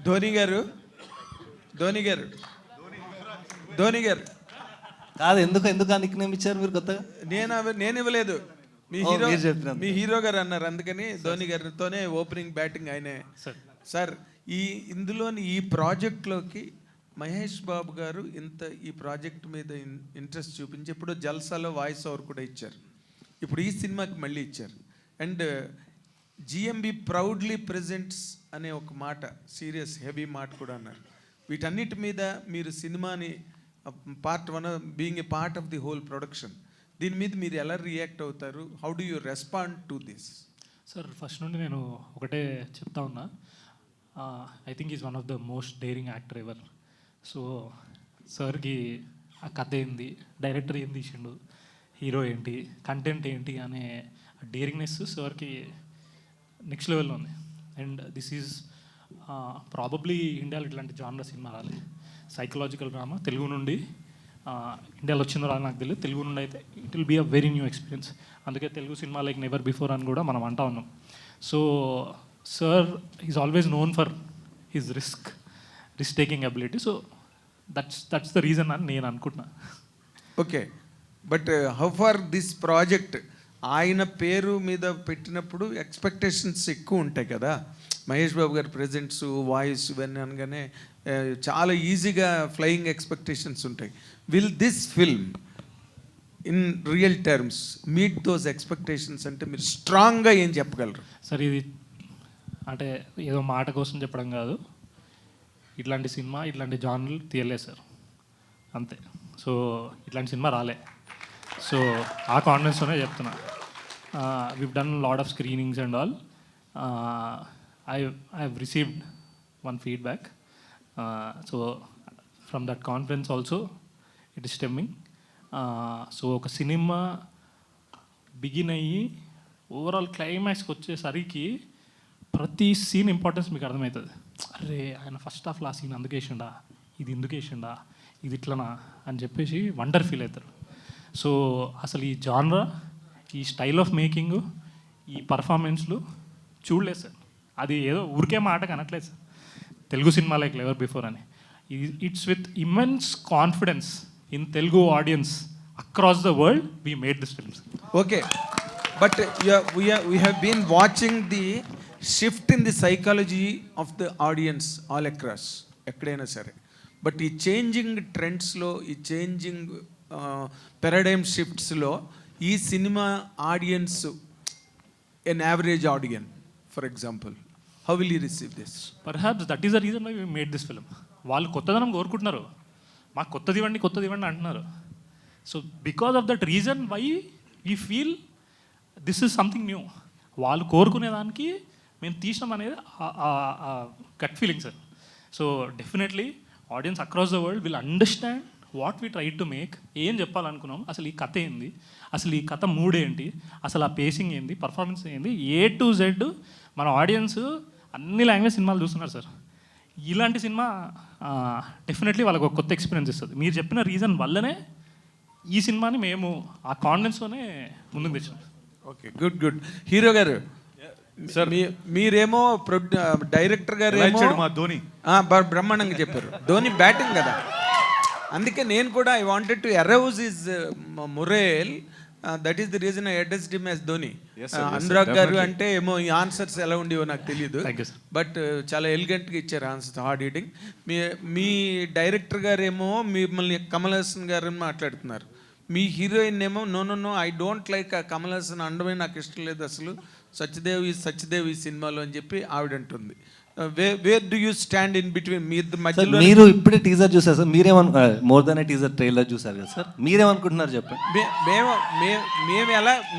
ధోని గారు ధోని గారు ధోని గారు కాదు, ఎందుకు ఆ నిక్ నేమ్ ఇచ్చారు మీరు కొత్తగా? నేను ఇవ్వలేదు, మీ ఓ, హీరో మీరు చెప్పినందుకు. మీ హీరో గారు అన్నారు, అందుకని ధోని గారితోనే ఓపెనింగ్ బ్యాటింగ్ ఆయనే. సార్, ఇందులోని ఈ ప్రాజెక్ట్లోకి మహేష్ బాబు గారు ఈ ప్రాజెక్ట్ మీద ఇంట్రెస్ట్ చూపించి ఇప్పుడు జల్సాలో వాయిస్ ఓవర్ కూడా ఇచ్చారు, ఇప్పుడు ఈ సినిమాకి మళ్ళీ ఇచ్చారు. అండ్ జిఎంబి ప్రౌడ్లీ ప్రెజెంట్స్ అనే ఒక మాట, సీరియస్ హెవీ మాట కూడా అన్నారు. వీటన్నిటి మీద మీరు సినిమాని part one being a part of the whole production, దీని మీద మీరు ఎలా రియాక్ట్ అవుతారు? How do you respond to this? Sir, first నుండి నేను ఒకటే చెప్తా ఉన్నా, I think is one of the most daring actor ever. So సార్కి ఆ కథ ఏంది, డైరెక్టర్ ఏం తీసిండు, హీరో ఏంటి, కంటెంట్ ఏంటి అనే డేరింగ్నెస్ సార్కి నెక్స్ట్ లెవెల్లో ఉంది. అండ్ దిస్ ఈజ్ ప్రాబబ్లీ ఇండియాలో ఇట్లాంటి జానర్ సినిమా రాలే. సైకలాజికల్ డ్రామా తెలుగు నుండి ఇండియాలో వచ్చిందో రాదు నాకు తెలియదు, తెలుగు నుండి అయితే it will be a very new experience. అందుకే Telugu cinema like never before అని కూడా మనం అంటా ఉన్నాం. So sir is always known for his risk taking ability. So that's the reason అని నేను అనుకుంటున్నా. Okay, but how far this project ఆయన పేరు మీద పెట్టినప్పుడు ఎక్స్పెక్టేషన్స్ ఎక్కువ ఉంటాయి కదా, మహేష్ బాబు గారి ప్రెజెంట్స్, వాయిస్ ఇవన్నీ అనగానే చాలా ఈజీగా ఫ్లయింగ్ ఎక్స్పెక్టేషన్స్ ఉంటాయి. Will this film in real terms meet those expectations? అంటే మీరు స్ట్రాంగ్గా ఏం చెప్పగలరు? సార్, ఇది అంటే ఏదో మాట కోసం చెప్పడం కాదు, ఇట్లాంటి సినిమా ఇట్లాంటి జానర్లు తీయలేదు సార్, అంతే. సో ఇట్లాంటి సినిమా రాలే. సో ఆ కాన్ఫిడెన్స్తోనే చెప్తున్నా. Weave done lot of screenings and all. I have received one feedback. So from that conference also it is stemming. So ఒక సినిమా బిగిన్ అయ్యి ఓవరాల్ క్లైమాక్స్కి వచ్చేసరికి ప్రతి సీన్ ఇంపార్టెన్స్ మీకు అర్థమవుతుంది. అరే, ఆయన ఫస్ట్ హాఫ్లో ఆ సీన్ అందుకు వేసిండా, ఇది ఎందుకు వేసిండా, ఇది ఇట్లనా అని చెప్పేసి వండర్ ఫీల్ అవుతారు. సో అసలు ఈ జానరా, ఈ స్టైల్ ఆఫ్ మేకింగ్, ఈ పర్ఫార్మెన్స్లు చూడలేదు సార్. అది ఏదో ఊరికే మాట కనట్లేదు sir, Telugu cinema like never before అని. It's with immense confidence in Telugu audience across the world we made this films. Okay, but we have been watching the shift in the psychology of the audience all across, ఎక్కడైనా సరే. But ఈ changing ట్రెండ్స్లో, ఈ changing paradigm షిఫ్ట్స్లో ఈ cinema audience, an average audience for example, how will you receive this? Perhaps that is the reason why we made this film. వాళ్ళు కొత్తదనం కోరుకుంటున్నారు, మాకు కొత్తది ఇవ్వండి అంటున్నారు. So because of that reason why we feel this is something new. వాళ్ళు కోరుకునేదానికి మేము తీసినాం అనేది gut feeling sir. So definitely audience across the world will understand what we try to make. ఏం చెప్పాలనుకున్నాం, అసలు ఈ కథ ఏంది, అసలు ఈ కథ మూడ్ ఏంటి, అసలు ఆ పేసింగ్ ఏంది, పర్ఫార్మెన్స్ ఏంది, ఏ టు జెడ్ మన ఆడియన్స్ అన్ని లాంగ్వేజ్ సినిమాలు చూస్తున్నారు సార్. ఇలాంటి సినిమా డెఫినెట్లీ వాళ్ళకి ఒక కొత్త ఎక్స్పీరియన్స్ ఇస్తుంది. మీరు చెప్పిన రీజన్ వల్లనే ఈ సినిమాని మేము ఆ కాన్ఫిడెన్స్తోనే ముందుకు తెచ్చాం. Okay, good. హీరో గారు సార్, మీరేమో డైరెక్టర్ గారు మా ధోని బ్రహ్మాండంగా చెప్పారు. ధోని బ్యాటింగ్ కదా, అందుకే నేను కూడా I wanted to arouse his మొరేల్. That is the reason I addressed him as Dhoni. Anurag గారు అంటే ఏమో ఈ ఆన్సర్స్ ఎలా ఉండేవో నాకు తెలియదు, బట్ చాలా ఎలిగెంట్గా ఇచ్చారు ఆన్సర్స్, హార్డ్ హిట్టింగ్. మీ డైరెక్టర్ గారు ఏమో మిమ్మల్ని కమల్ హాసన్ గారు మాట్లాడుతున్నారు, మీ హీరోయిన్ ఏమో no I don't like Kamal Haasan అండమే నాకు ఇష్టం లేదు అసలు, సత్యదేవ్ ఈ సినిమాలో అని చెప్పి ఆవిడ అంటుంది. Where do you stand in between? మీ మధ్యలో మీరు ఇప్పుడే టీజర్ చూసారు sir, more than a teaser trailer చూసారు కదా సార్, మీరేమనుకుంటున్నారు చెప్పండి.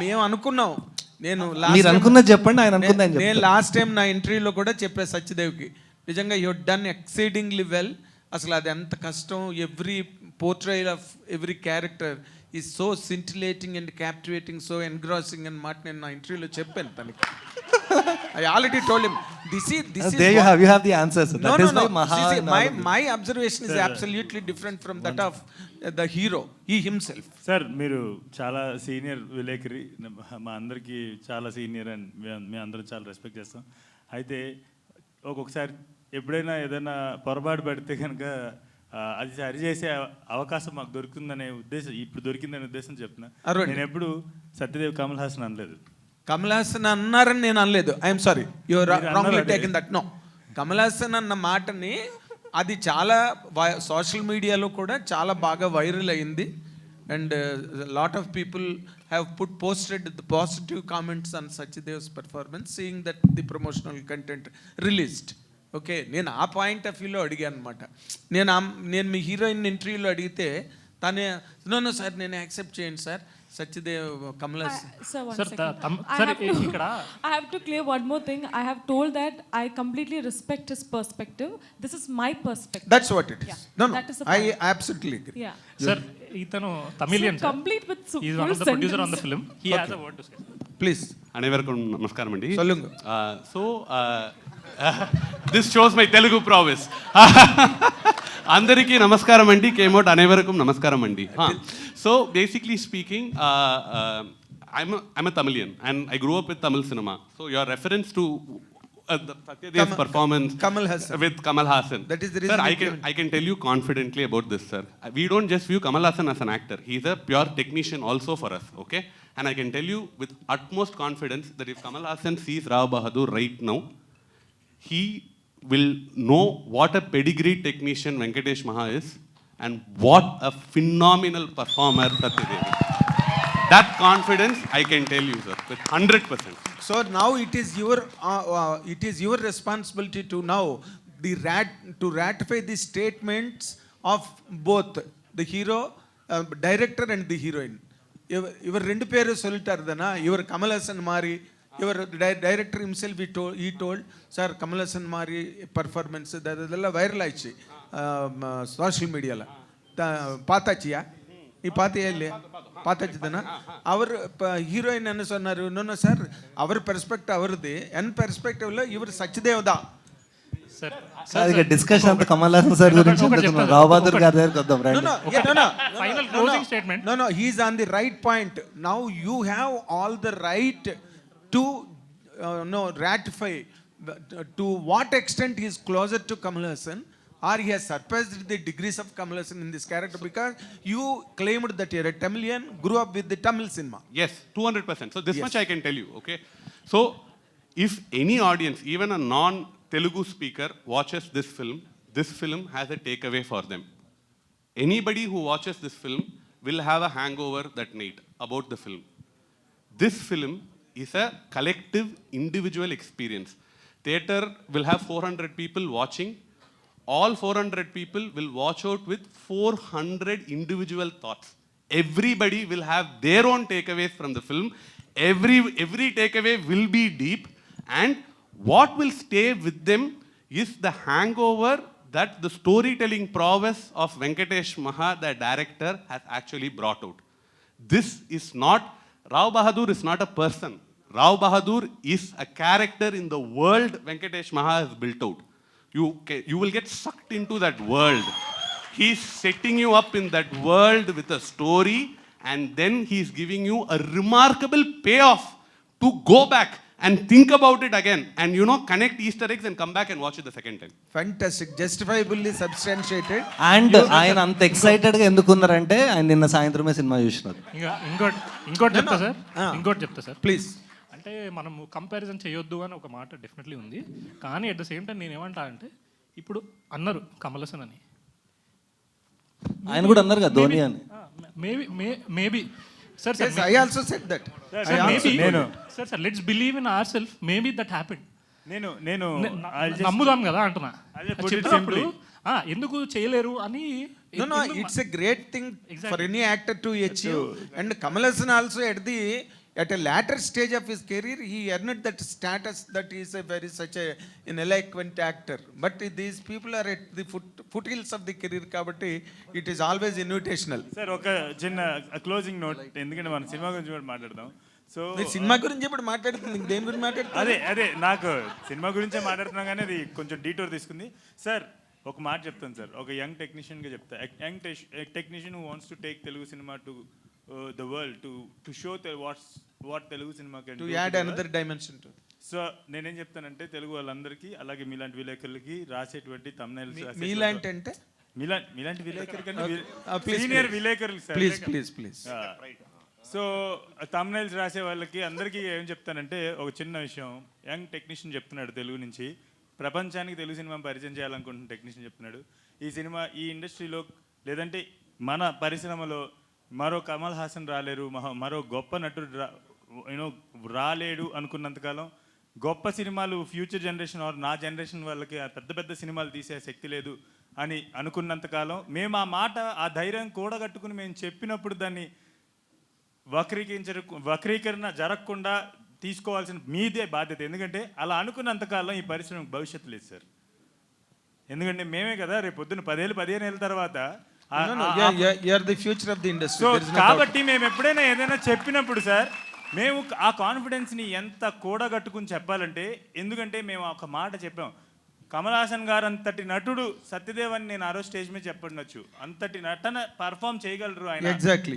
మేము అనుకున్నాం, మీరు అనుకున్నది చెప్పండి, ఆయన అనుకున్నది. నేను లాస్ట్ టైం నా ఇంటర్వ్యూలో కూడా చెప్పా సత్యదేవ్కి, నిజంగా యూ డన్ ఎక్సైడింగ్లీ వెల్. అసలు అది ఎంత కష్టం, every portrayal of every character is so scintillating and captivating, so engrossing అన్నమాట నేను నా ఇంటర్వ్యూలో చెప్పాను తనకి. I already told him this is there you have the answer sir. That is why my observation is absolutely different from that of the hero, he himself. Sir, మీరు చాలా senior విలేకరి, మా అందరికీ చాలా సీనియర్ అండ్ మేము అందరం చాలా respect చేస్తాం. అయితే ఒక్కొక్కసారి ఎప్పుడైనా ఏదైనా పొరపాటు పడితే కనుక అది సరి చేసే అవకాశం మాకు దొరుకుతుందనే ఉద్దేశం, ఇప్పుడు దొరికిందనే ఉద్దేశం చెప్తున్నా. అరవండి. నేను ఎప్పుడు సత్యదేవ్ కమల్ హాసన్ అనలేదు. కమల్ హాసన్ అన్నారని నేను అనలేదు. I'm sorry, your wrongly taken that. No, Kamal Haasan అన్న మాటని అది చాలా సోషల్ మీడియాలో కూడా చాలా బాగా వైరల్ అయింది. And lot of people have posted the positive comments on Satyadev's performance, seeing that the promotional content released. Okay, నేను ఆ పాయింట్ ఆఫ్ వ్యూలో అడిగాను అనమాట. నేను మీ హీరోయిన్ ఇంటర్వ్యూలో అడిగితే తనే నో సార్ నేను యాక్సెప్ట్ చేయండి sir, Satyadev Kamal Haasan. Sir, one Sir, second. sir, I have to clear one more thing. I have told that I completely respect his perspective. This is my perspective. That's what it is. Yeah, No, that is the I point. absolutely agree. Yeah. Sir ఇతను Tamilian So sir. complete with He is one full of the producer on the sentence. film. He has a word to say. Please. అனைవరకం నమస్కారం అండి. சொல்லுங்க. So this shows my Telugu promise. అందరికీ నమస్కారం అండి. కేమోట్ అనేవరకం నమస్కారం అండి. So basically speaking, I'm a Tamilian and I grew up with Tamil cinema. So your reference to Satyadev's performance Kamal Hassan. with Kamal Hassan. That is the Sir, reason I can tell you confidently about this, sir. We don't just view Kamal Hassan as an actor. He's a pure technician also for us, okay? And I can tell you with utmost confidence that if Kamal Hassan sees Rao Bahadur right now, he will know what a pedigree technician Venkatesh Maha is and what a phenomenal performer Satyadev is. That confidence I can tell you, sir, with 100%. So now it is your responsibility to now to ratify the statements of both the hero, director and the heroine. இவர் ரெண்டு பேரும் சொல்லிட்டார் தானா, இவர் கமல் ஹாசன் மாதிரி, இவர் director himself he told sir Kamal Haasan மாதிரி performance இதெல்லாம் வைரல் ஆயிடுச்சு சோஷியல் மீடியாவில். பார்த்தாச்சியா? நீ பார்த்தியா இல்லையா? பார்த்தாச்சு தானே. அவர் இப்போ ஹீரோயின் என்ன சொன்னார், இன்னொன்று சார் அவர் பெர்ஸ்పెక్టివ్ அவருது, என் பெர்స్పెక్టివ్లో ఇవరు సత్యదేవ్ దా. సార్ సార్ ఇక డిస్కషన్ అంతా కమల్ హాసన్ సార్ గురించి ఉంటుంది. రావు బహదూర్ గారి దగ్గరికి వద్దాం రండి. Final closing statement. No, he is on the right point. Now you have all the right to ratify to what extent he is closer to Kamal Hassan or he has surpassed the degrees of Kamal Hassan in this character, because you claimed that you are a Tamilian, grew up with the Tamil cinema. Yes, 200%. So this Yes. much I can tell you, okay? So if any audience, even a non-Telugu speaker watches this film has a takeaway for them. Anybody who watches this film will have a hangover that night about the film. This film is a collective individual experience. Theater will have 400 people watching. All 400 people will watch out with 400 individual thoughts. Everybody will have their own takeaways from the film. Every takeaway will be deep, and what will stay with them is the hangover that the storytelling prowess of Venkatesh Maha, the director, has actually brought out. This is not, Rao Bahadur is not a person. Rao Bahadur is a character in the world Venkatesh Maha has built out. You will get sucked into that world. He's setting you up in that world with a story, and then he's giving you a remarkable payoff to go back and think about it again and connect Easter eggs and come back and watch it the second time. Fantastic, justifiably substantiated. And ఆయన అంత ఎక్సైటెడ్గా ఎందుకున్నారంటే ఆయన నిన్న సాయంత్రమే cinema చూసినారు. ఇంకా ఇంకోటి చెప్తా sir. ఇంకోటి చెప్తా సార్ Please. అంటే మనం కంపారిజన్ చేయొద్దు అని ఒక మాట డెఫినెట్లీ ఉంది. కానీ అట్ ద సేమ్ టైం నేను ఏమంటా అంటే, ఇప్పుడు అన్నారు కమల్ హాసన్ అని, ఆయన కూడా అన్నారు కదా ధోని అని. Maybe sir Yes, I also said that. Sir let's believe in our self, maybe that happened. నేను నమ్ముదాం కదా అంటున్నా. I'll just put it చెప్పినప్పుడు ఎందుకు చేయలేరు అని. No, it's a great thing for any actor to achieve. And Kamal Hassan also at a later stage of his career, he earned that status that he is such an eloquent actor. But these people are at the foothills of the career, kabatti it is always invitational. Sir ఒక చిన్న closing note, ఎందుకంటే మనం cinema గురించి కూడా మాట్లాడదాం. So cinema గురించి ఇప్పుడు మాట్లాడుతుంది, దేని గురించి మాట్లాడుతుంది? అదే నాకు సినిమా గురించే మాట్లాడుతున్నాం, కానీ అది కొంచెం డీటోర్ తీసుకుంది. సార్ ఒక మాట చెప్తాను సార్, ఒక యంగ్ టెక్నీషియన్గా చెప్తా. Young technician who wants to take Telugu cinema to the world, to show what Telugu cinema can to do add another dimension to it. So నేనేం చెప్తానంటే తెలుగు వాళ్ళందరికీ అలాగే మీలాంటి విలేకరులకి రాసేటువంటి thumbnails మీలాంటి అంటే మీలాంటి విలేకరు please, సీనియర్ please. విలేకరులు సార్ ప్లీజ్ సో thumbnails రాసే వాళ్ళకి అందరికీ ఏం చెప్తానంటే ఒక చిన్న విషయం. యంగ్ టెక్నీషియన్ చెప్తున్నాడు తెలుగు నుంచి, ప్రపంచానికి తెలుగు సినిమా పరిచయం చేయాలనుకుంటున్న టెక్నీషియన్ చెప్తున్నాడు. ఈ సినిమా ఈ ఇండస్ట్రీలో లేదంటే మన పరిశ్రమలో మరో కమల్ హాసన్ రాలేరు, మరో గొప్ప నటుడు రాలేడు అనుకున్నంతకాలం గొప్ప సినిమాలు ఫ్యూచర్ జనరేషన్ ఆర్ నా జనరేషన్ వాళ్ళకి పెద్ద పెద్ద సినిమాలు తీసే శక్తి లేదు అని అనుకున్నంతకాలం మేము ఆ మాట ఆ ధైర్యం కూడగట్టుకుని మేము చెప్పినప్పుడు దాన్ని వక్రీకరణ జరగకుండా తీసుకోవాల్సిన మీదే బాధ్యత. ఎందుకంటే అలా అనుకున్నంతకాలం ఈ పరిశ్రమకు భవిష్యత్తు లేదు సార్. ఎందుకంటే మేమే కదా రేపు పొద్దున్న 10-15 ఏళ్ళ తర్వాత the future of the industry. So కాబట్టి మేము ఎప్పుడైనా ఏదైనా చెప్పినప్పుడు సార్ మేము ఆ కాన్ఫిడెన్స్ని ఎంత కూడగట్టుకుని చెప్పాలంటే, ఎందుకంటే మేము ఒక మాట చెప్పాం, కమల్ హాసన్ గారు అంతటి నటుడు సత్యదేవ్ అని నేను ఆ రోజు స్టేజ్ మీద చెప్పండొచ్చు, అంతటి నటన పర్ఫామ్ చేయగలరు ఆయన Exactly.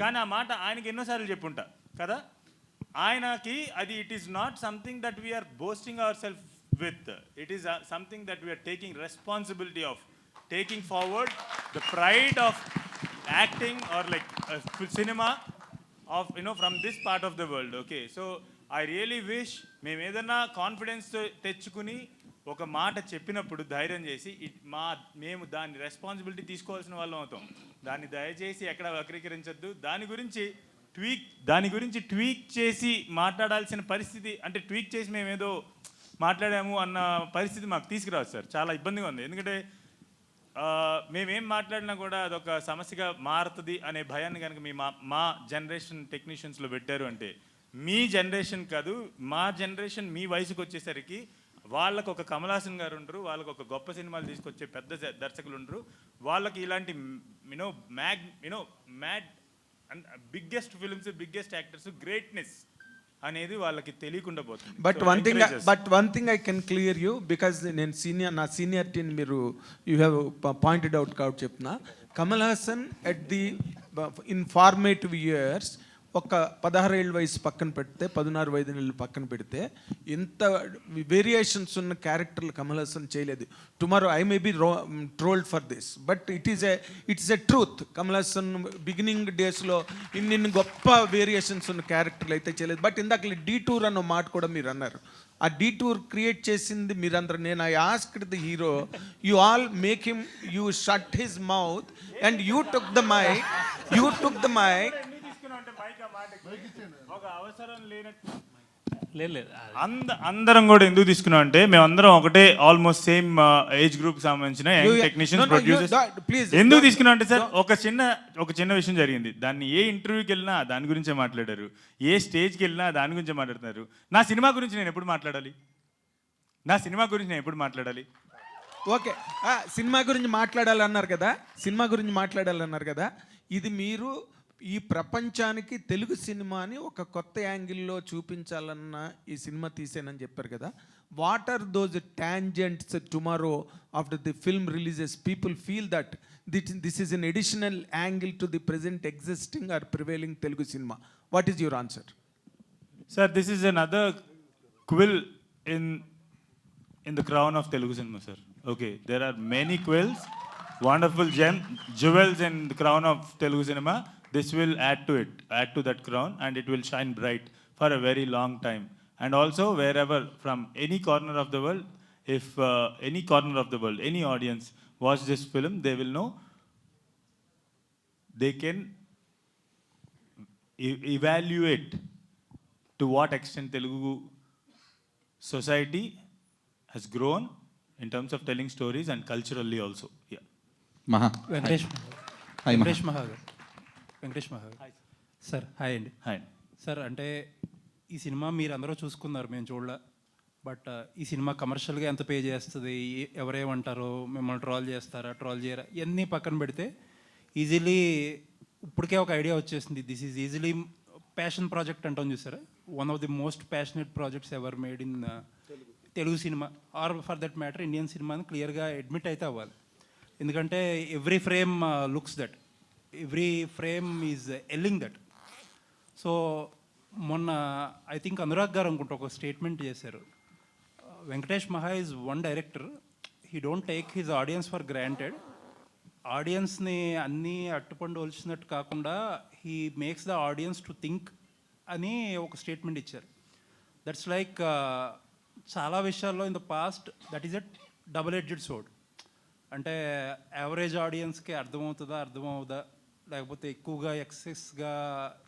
కానీ ఆ మాట ఆయనకి ఎన్నోసార్లు చెప్పుంటా కదా. ఆయనకి అది it is not something that we're boasting our self with, it is something that we're taking responsibility of taking forward the pride of acting or like cinema of from this part of the world. Okay, so I really wish మేము ఏదైనా confidence తెచ్చుకుని ఒక మాట చెప్పినప్పుడు ధైర్యం చేసి మేము దాని రెస్పాన్సిబిలిటీ తీసుకోవాల్సిన వాళ్ళం అవుతాం. దాన్ని దయచేసి ఎక్కడ వక్రీకరించొద్దు. దాని గురించి ట్వీక్ చేసి మాట్లాడాల్సిన పరిస్థితి, అంటే ట్వీక్ చేసి మేము ఏదో మాట్లాడాము అన్న పరిస్థితి మాకు తీసుకురాదు సార్. చాలా ఇబ్బందిగా ఉంది. ఎందుకంటే మేమేం మాట్లాడినా కూడా అదొక సమస్యగా మారుతుంది అనే భయాన్ని కనుక మా జనరేషన్ టెక్నీషియన్స్లో పెట్టారు అంటే, మీ జనరేషన్ కాదు మా జనరేషన్ మీ వయసుకు వచ్చేసరికి వాళ్ళకు ఒక కమల్ హాసన్ గారు ఉండరు, వాళ్ళకు ఒక గొప్ప సినిమాలు తీసుకొచ్చే పెద్ద దర్శకులు ఉండరు, వాళ్ళకి ఇలాంటి mad and biggest films biggest actors greatness అనేది వాళ్ళకి తెలియకుండా పోతుంది. But one thing I can clear you, because నేను నా సీనియారిటీని మీరు యూ హ్యావ్ పాయింటెడ్ అవుట్ కాబట్టి చెప్తున్నా. Kamal Haasan at the in formative years ఒక 16 ఏళ్ళ వయసు పక్కన పెడితే 16-15 ఏళ్ళు పక్కన పెడితే ఇంత వేరియేషన్స్ ఉన్న క్యారెక్టర్లు కమల్ హాసన్ చేయలేదు. Tomorrow I may be trolled for this, but it's a truth. Kamal Haasan beginning డేస్లో ఇన్ని గొప్ప వేరియేషన్స్ ఉన్న క్యారెక్టర్లు అయితే చేయలేదు. బట్ ఇందాక డీటూర్ అన్న మాట కూడా మీరు అన్నారు. ఆ డీటూర్ క్రియేట్ చేసింది మీరందరూ. నేను I asked the hero, you all make him, you shut his mouth and you took the mic. ఒక అవసరం లేనట్టు లేదు అందరం కూడా ఎందుకు తీసుకున్నాం అంటే, మేమందరం ఒకటే ఆల్మోస్ట్ సేమ్ ఏజ్ గ్రూప్ సంబంధించిన టెక్నీషియన్స్ ప్రొడ్యూసర్స్. ఎందుకు తీసుకున్నాం అంటే సార్ ఒక చిన్న విషయం జరిగింది. దాన్ని ఏ ఇంటర్వ్యూకి వెళ్ళినా దాని గురించే మాట్లాడారు, ఏ స్టేజ్కి వెళ్ళినా దాని గురించే మాట్లాడుతున్నారు. నా సినిమా గురించి నేను ఎప్పుడు మాట్లాడాలి? ఓకే, సినిమా గురించి మాట్లాడాలన్నారు కదా. ఇది మీరు ఈ ప్రపంచానికి తెలుగు సినిమాని ఒక కొత్త యాంగిల్లో చూపించాలన్న ఈ సినిమా తీసేనని చెప్పారు కదా. What are those tangents tomorrow after the film releases people feel that this is an additional angle to the present existing or prevailing Telugu cinema? What is your answer? Sir, this is another quill in the crown of Telugu cinema, sir. Okay, there are many quills, wonderful jewels in the crown of Telugu cinema. This will add to that crown, and it will shine bright for a very long time. And also, wherever, from any corner of the world, if any audience watch this film, they will know, they can evaluate to what extent Telugu society has grown in terms of telling stories and culturally also. Yeah. Venkatesh మహాగర్ sir, hi అండి. Hi sir, అంటే ఈ cinema మీరు అందరూ చూసుకున్నారు, మేము చూడలే. But ఈ సినిమా కమర్షియల్గా ఎంత పే చేస్తుంది, ఎవరేమంటారో, మిమ్మల్ని ట్రోల్ చేస్తారా, ట్రోల్ చేయరా, ఇవన్నీ పక్కన పెడితే ఈజీలీ ఇప్పటికే ఒక ఐడియా వచ్చేసింది. This is easily passion project అంటాం చూసారా, one of the most passionate projects ever made in Telugu cinema or for that matter Indian cinema అని క్లియర్గా అడ్మిట్ అయితే అవ్వాలి. ఎందుకంటే every frame looks that, every frame is telling that. So మొన్న I think Anurag garu అనుకుంటా ఒక స్టేట్మెంట్ చేశారు. Venkatesh Maha is one director, he don't take his audience for granted. ఆడియన్స్ని అన్నీ అట్టుపండు ఒలిచినట్టు కాకుండా he makes the audience to think అని ఒక స్టేట్మెంట్ ఇచ్చారు. దట్స్ లైక్ చాలా విషయాల్లో in the past that is a double edged sword. అంటే యావరేజ్ ఆడియన్స్కి అర్థమవుదా లేకపోతే ఎక్కువగా ఎక్సెస్గా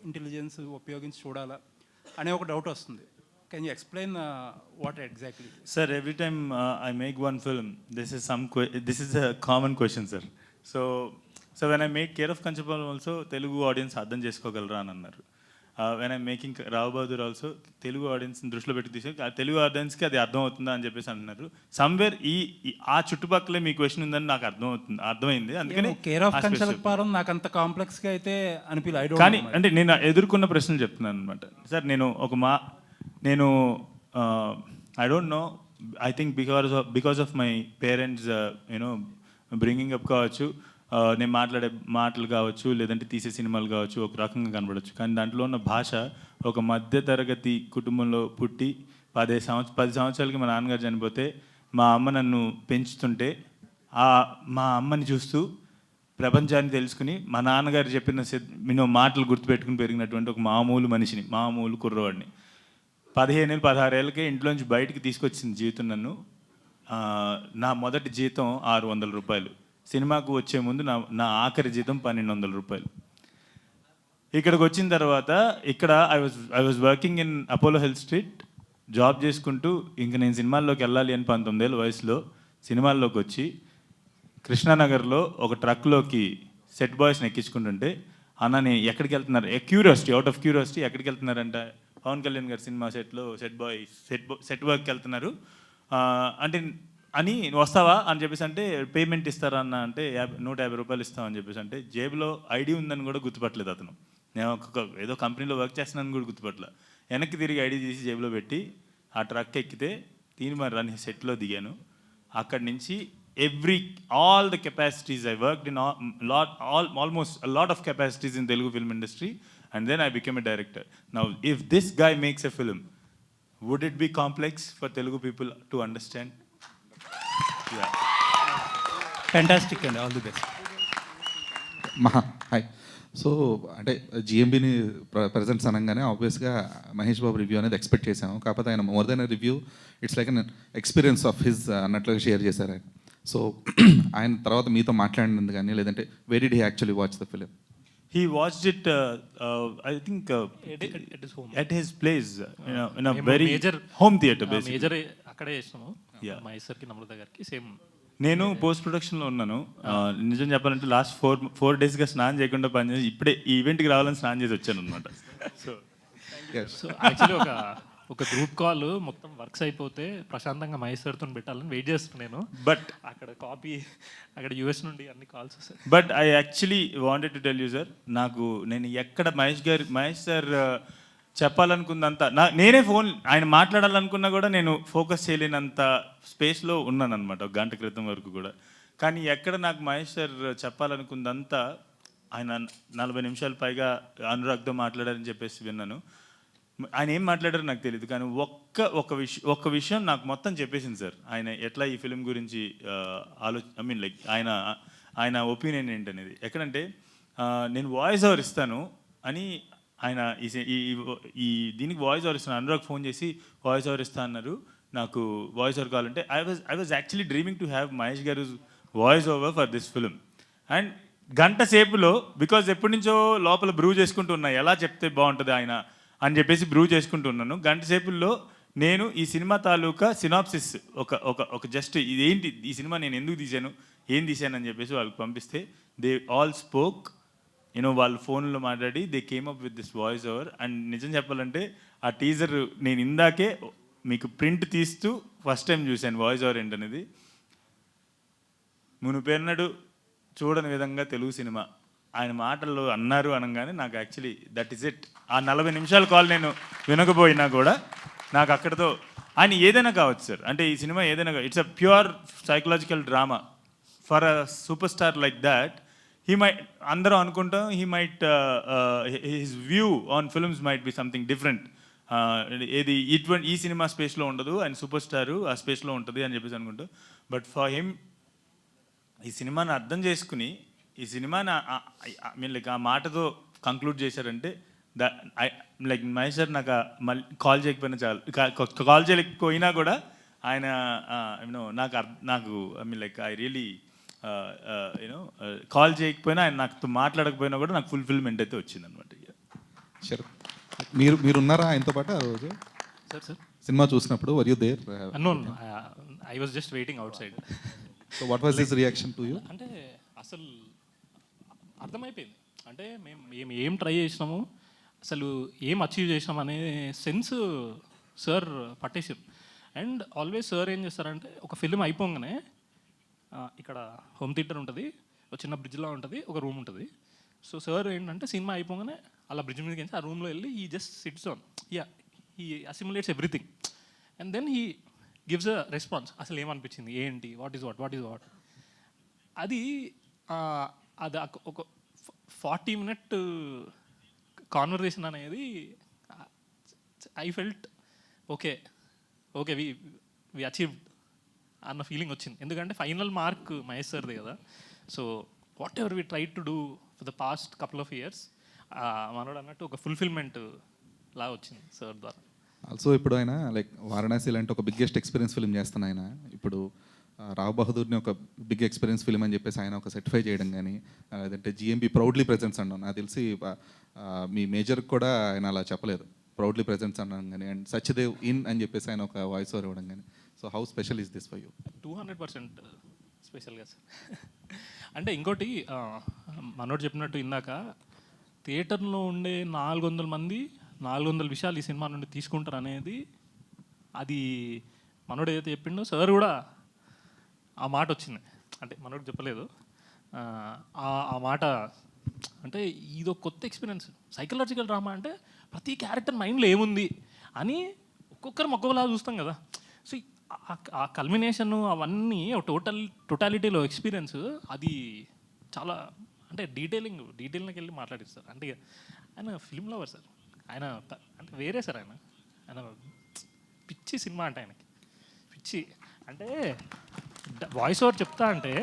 ఇంటెలిజెన్స్ ఉపయోగించి చూడాలా అనే ఒక డౌట్ వస్తుంది. Can you explain what exactly? Sir, every time I make one film, this is a common question, sir. So when I make Care of Kanchapal also, Telugu audience అర్థం చేసుకోగలరా అని అన్నారు. When I'm making Rao Bahadur also, Telugu ఆడియన్స్ని దృష్టిలో పెట్టి తీసి తెలుగు ఆడియన్స్కి అది అర్థం అవుతుందా అని చెప్పేసి అంటున్నారు. సమ్వేర్ ఆ చుట్టుపక్కలే మీ క్వశ్చన్ ఉందని నాకు అర్థమైంది. అందుకని కేర్ ఆఫ్ కంచలపారం నాకు అంత కాంప్లెక్స్గా అయితే అనిపించలేదు. కానీ అంటే నేను ఎదుర్కొన్న ప్రశ్నలు చెప్తున్నాను అనమాట. సార్ నేను I don't know, I think because of my parents bringing up కావచ్చు, నేను మాట్లాడే మాటలు కావచ్చు, లేదంటే తీసే సినిమాలు కావచ్చు, ఒక రకంగా కనబడవచ్చు. కానీ దాంట్లో ఉన్న భాష, ఒక మధ్యతరగతి కుటుంబంలో పుట్టి 10 సంవత్సరాలకి మా నాన్నగారు చనిపోతే మా అమ్మ నన్ను పెంచుతుంటే మా అమ్మని చూస్తూ ప్రపంచాన్ని తెలుసుకుని మా నాన్నగారు చెప్పిన మాటలు గుర్తుపెట్టుకుని పెరిగినటువంటి ఒక మామూలు మనిషిని, మామూలు కుర్రవాడిని. 15 ఏళ్ళు 16 ఏళ్ళకే ఇంట్లోంచి బయటికి తీసుకొచ్చింది జీవితం నన్ను. నా మొదటి జీతం 600 రూపాయలు. సినిమాకు వచ్చే ముందు నా ఆఖరి జీతం 1200 రూపాయలు. ఇక్కడికి వచ్చిన తర్వాత ఇక్కడ I was working in Apollo health street, job చేసుకుంటూ ఇంక నేను సినిమాల్లోకి వెళ్ళాలి అని 19 ఏళ్ళ వయసులో సినిమాల్లోకి వచ్చి కృష్ణానగర్లో ఒక ట్రక్లోకి సెట్ బాయ్స్ని ఎక్కించుకుంటుంటే, అన్న నేను ఎక్కడికి వెళ్తున్నారు, అవుట్ ఆఫ్ క్యూరియాసిటీ ఎక్కడికి వెళ్తున్నారంట, పవన్ కళ్యాణ్ గారి సినిమా సెట్లో సెట్ వర్క్కి వెళ్తున్నారు అంటే అని వస్తావా అని చెప్పేసి అంటే, పేమెంట్ ఇస్తారా అన్న అంటే 150 రూపాయలు ఇస్తామని చెప్పేసి అంటే, జేబులో ఐడి ఉందని కూడా గుర్తుపట్టలేదు అతను. నేను ఏదో కంపెనీలో వర్క్ చేస్తున్నాను కూడా గుర్తుపట్టలే. వెనక్కి తిరిగి ఐడి తీసి జేబులో పెట్టి ఆ ట్రక్ ఎక్కితే తీన్మార్ అని సెట్లో దిగాను. అక్కడి నుంచి all the capacities I worked in, almost a lot of capacities in Telugu film industry, and then I became a director. Now if this guy makes a film, would it be complex for Telugu people to understand? Yeah. Fantastic అండి, all the best. Hi. So అంటే జిఎంబిని presents అనగానే ఆబ్వియస్గా Mahesh Babu review అనేది expect చేశాము. కాకపోతే ఆయన more than review, it's like an experience of his అన్నట్లుగా షేర్ చేశారు ఆయన. సో ఆయన తర్వాత మీతో మాట్లాడినందుకు కానీ, లేదంటే why did he actually watch the film? He watched it, I think, at his home. at his place, in a మేము very major home theater basically. Major అక్కడే చేసినాము. Yeah. మైసర్కి నమ్రత గారికి సేమ్. నేను పోస్ట్ ప్రొడక్షన్లో ఉన్నాను. నిజం చెప్పాలంటే లాస్ట్ 4 డేస్గా స్నానం చేయకుండా పనిచేసి ఇప్పుడే ఈ ఈవెంట్కి రావాలని స్నానం చేసి వచ్చాను అనమాట. సో సో యాక్చువల్లీ ఒక గ్రూప్ కాల్ మొత్తం వర్క్స్ అయిపోతే ప్రశాంతంగా మైసర్తో పెట్టాలని వెయిట్ చేస్తున్నాను నేను. బట్ అక్కడ కాపీ, అక్కడ యూఎస్ నుండి అన్ని కాల్స్ వస్తాయి. But I actually wanted to tell you sir, నేను ఎక్కడ మహేష్ సార్ చెప్పాలనుకున్నంత నేనే ఫోన్ ఆయన మాట్లాడాలనుకున్నా కూడా నేను ఫోకస్ చేయలేనంత స్పేస్లో ఉన్నాను అనమాట ఒక గంట క్రితం వరకు కూడా. కానీ ఎక్కడ నాకు మహేష్ సార్ చెప్పాలనుకుందంతా ఆయన 40 నిమిషాలు పైగా అనురాగ్తో మాట్లాడారని చెప్పేసి విన్నాను. ఆయన ఏం మాట్లాడారో నాకు తెలియదు, కానీ ఒక్క విషయం నాకు మొత్తం చెప్పేసింది సార్. ఆయన ఎట్లా ఈ ఫిలిం గురించి ఐ మీన్ లైక్ ఆయన ఒపీనియన్ ఏంటనేది. ఎక్కడంటే నేను వాయిస్ ఓవర్ ఇస్తాను అని ఆయన ఈ దీనికి వాయిస్ ఓవర్ ఇస్తాను, అనురాగ్ ఫోన్ చేసి వాయిస్ ఓవర్ ఇస్తా అన్నారు, నాకు వాయిస్ ఓవర్ కావాలంటే I was actually dreaming to have Mahesh గారు voice over for this film. And గంట సేపులో, బికాజ్ ఎప్పటి నుంచో లోపల బ్రూ చేసుకుంటూ ఉన్నా ఎలా చెప్తే బాగుంటుంది ఆయన అని చెప్పేసి బ్రూ చేసుకుంటున్నాను. గంట సేపుల్లో నేను ఈ సినిమా తాలూకా సినాప్సిస్ ఒక జస్ట్ ఇదేంటి ఈ సినిమా నేను ఎందుకు తీశాను, ఏం తీశాను అని చెప్పేసి వాళ్ళకి పంపిస్తే దే ఆల్ స్పోక్, వాళ్ళు ఫోన్లో మాట్లాడి they came up with this voice over. And నిజం చెప్పాలంటే ఆ టీజర్ నేను ఇందాకే మీకు ప్రింట్ తీస్తూ ఫస్ట్ టైం చూశాను వాయిస్ ఓవర్ ఏంటనేది. మునుపెన్నడు చూడని విధంగా తెలుగు సినిమా ఆయన మాటల్లో అన్నారు అనగానే నాకు యాక్చువల్లీ దట్ ఈస్ ఇట్. ఆ 40 నిమిషాల కాల్ నేను వినకపోయినా కూడా నాకు అక్కడతో ఆయన ఏదైనా కావచ్చు సార్, అంటే ఈ సినిమా ఏదైనా, it's a pure psychological drama for a super star like that. He might అందరం అనుకుంటాం he might his view on films might be something different. ఏది ఇటువంటి ఈ సినిమా స్పేస్లో ఉండదు, ఆయన సూపర్ స్టారు ఆ స్పేస్లో ఉంటుంది అని చెప్పేసి అనుకుంటాం. బట్ ఫర్ హిమ్ ఈ సినిమాని అర్థం చేసుకుని ఈ సినిమాని మీన్ లైక్ ఆ మాటతో కంక్లూడ్ చేశారంటే లైక్ మహేష్ సార్ నాకు మళ్ళీ కాల్ చేయకపోయినా చాలు, కాల్ చేయలేకపోయినా కూడా ఆయన యూనో నాకు I mean like I really you know call చేయకపోయినా ఆయన నాకు మాట్లాడకపోయినా కూడా నాకు ఫుల్ఫిల్మెంట్ అయితే వచ్చింది అనమాట. షూర్. మీరు ఉన్నారా ఆయనతో పాటు ఆ రోజు సార్ సినిమా చూసినప్పుడు? Were you there? No I was just waiting outside. So what was his reaction to you? అంటే అసలు అర్థమైపోయింది, అంటే మేము ఏం ట్రై చేసినాము, అసలు ఏం అచీవ్ చేసినాం అనే సెన్స్ సార్ పట్టేసారు. అండ్ ఆల్వేస్ సార్ ఏం చేస్తారంటే ఒక ఫిలిం అయిపోగానే ఇక్కడ హోమ్ థియేటర్ ఉంటుంది, ఒక చిన్న బ్రిడ్జ్లా ఉంటుంది, ఒక రూమ్ ఉంటుంది. సో సార్ ఏంటంటే సినిమా అయిపోగానే అలా బ్రిడ్జ్ మీదకి వెళ్ళి ఆ రూమ్లో వెళ్ళి ఈ just sits on, he assimilates everything and then he gives a response. అసలు ఏమనిపించింది, ఏంటి, వాట్ ఈజ్ వాట్ అది అది ఒక 40 minute కాన్వర్జేషన్ అనేది I felt okay we achieved అన్న ఫీలింగ్ వచ్చింది. ఎందుకంటే ఫైనల్ మార్క్ మహేష్ సార్దే కదా. So whatever we try to do for the past couple of years మనోడు అన్నట్టు ఒక ఫుల్ఫిల్మెంట్ లా వచ్చింది సార్ ద్వారా. ఆల్సో ఇప్పుడు ఆయన లైక్ వారణాసి లాంటి ఒక బిగ్గెస్ట్ ఎక్స్పీరియన్స్ ఫిల్మ్ చేస్తాను ఆయన. ఇప్పుడు రావ్ బహదూర్ని ఒక బిగ్ ఎక్స్పీరియన్స్ ఫిల్మ్ అని చెప్పేసి ఆయన ఒక సర్టిఫై చేయడం కానీ, అదంటే జిఎంబి ప్రౌడ్లీ ప్రెజెన్స్ అన్నాను. నాకు తెలిసి మీ మేజర్కి కూడా ఆయన అలా చెప్పలేదు, ప్రౌడ్లీ ప్రెజెన్స్ అన్నాను కానీ. అండ్ సత్యదేవ్ ఇన్ అని చెప్పేసి ఆయన ఒక వాయిస్ ఓవర్ ఇవ్వడం కానీ. So how special is this for you? 200% స్పెషల్గా సార్. అంటే ఇంకోటి మనోడు చెప్పినట్టు ఇందాక థియేటర్లో ఉండే 400 మంది 400 విషయాలు ఈ సినిమా నుండి తీసుకుంటారు అనేది, అది మనోడు ఏదైతే చెప్పిండో సార్ కూడా ఆ మాట వచ్చింది. అంటే మనోడు చెప్పలేదు ఆ మాట. అంటే ఇదో కొత్త ఎక్స్పీరియన్స్. సైకలాజికల్ డ్రామా అంటే ప్రతి క్యారెక్టర్ మైండ్లో ఏముంది అని ఒక్కొక్కరు ఒక్కొక్కలా చూస్తాం కదా. సో ఆ కల్మినేషన్ అవన్నీ టోటాలిటీలో ఎక్స్పీరియన్స్ అది చాలా, అంటే డీటెయిల్కి వెళ్ళి మాట్లాడిస్తారు. అంటే ఆయన ఫిల్మ్ లవర్ సార్, ఆయన అంటే వేరే సార్. ఆయన పిచ్చి సినిమా అంటే ఆయనకి పిచ్చి. అంటే వాయిస్ ఓవర్ చెప్తా అంటే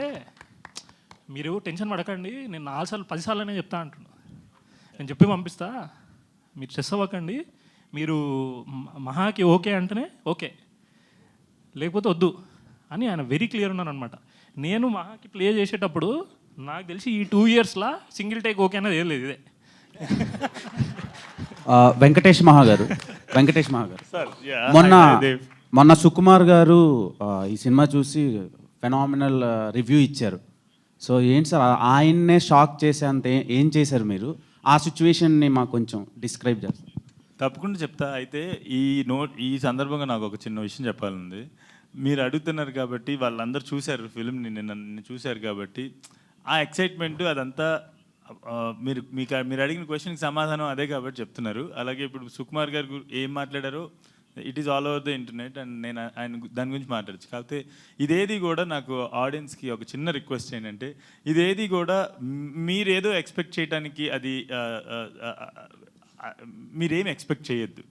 మీరు టెన్షన్ పడకండి, నేను 4 సార్లు 10 సార్లు చెప్తా అంటున్నా, నేను చెప్పి పంపిస్తా, మీరు స్ట్రెస్ అవ్వకండి, మీరు మహాకి ఓకే అంటేనే ఓకే, లేకపోతే వద్దు అని ఆయన వెరీ క్లియర్ ఉన్నాను అనమాట. నేను మహాకి ప్లే చేసేటప్పుడు నాకు తెలిసి ఈ 2 yearsలా సింగిల్ టేక్ ఓకే అనేది ఏం లేదు. ఇదే వెంకటేష్ మహా గారు మొన్న సుకుమార్ గారు ఈ సినిమా చూసి ఫెనామినల్ రివ్యూ ఇచ్చారు. సో ఏంటి సార్ ఆయన్నే షాక్ చేసేంత ఏం చేశారు మీరు? ఆ సిచ్యువేషన్ని మాకు కొంచెం డిస్క్రైబ్ చేస్తారు. తప్పకుండా చెప్తా. అయితే ఈ సందర్భంగా నాకు ఒక చిన్న విషయం చెప్పాలంది. మీరు అడుగుతున్నారు కాబట్టి, వాళ్ళందరూ చూశారు ఫిల్మ్ని, నిన్న చూశారు కాబట్టి ఆ ఎక్సైట్మెంట్ అదంతా మీరు అడిగిన క్వశ్చన్కి సమాధానం అదే కాబట్టి చెప్తున్నారు. అలాగే ఇప్పుడు సుకుమార్ గారు ఏం మాట్లాడారో it is all over the internet and నేను ఆయన దాని గురించి మాట్లాడచ్చు. కాకపోతే ఇదేది కూడా నాకు ఆడియన్స్కి ఒక చిన్న రిక్వెస్ట్ ఏంటంటే, ఇదేది కూడా మీరేదో ఎక్స్పెక్ట్ చేయడానికి అది మీరేం ఎక్స్పెక్ట్ చేయొద్దు.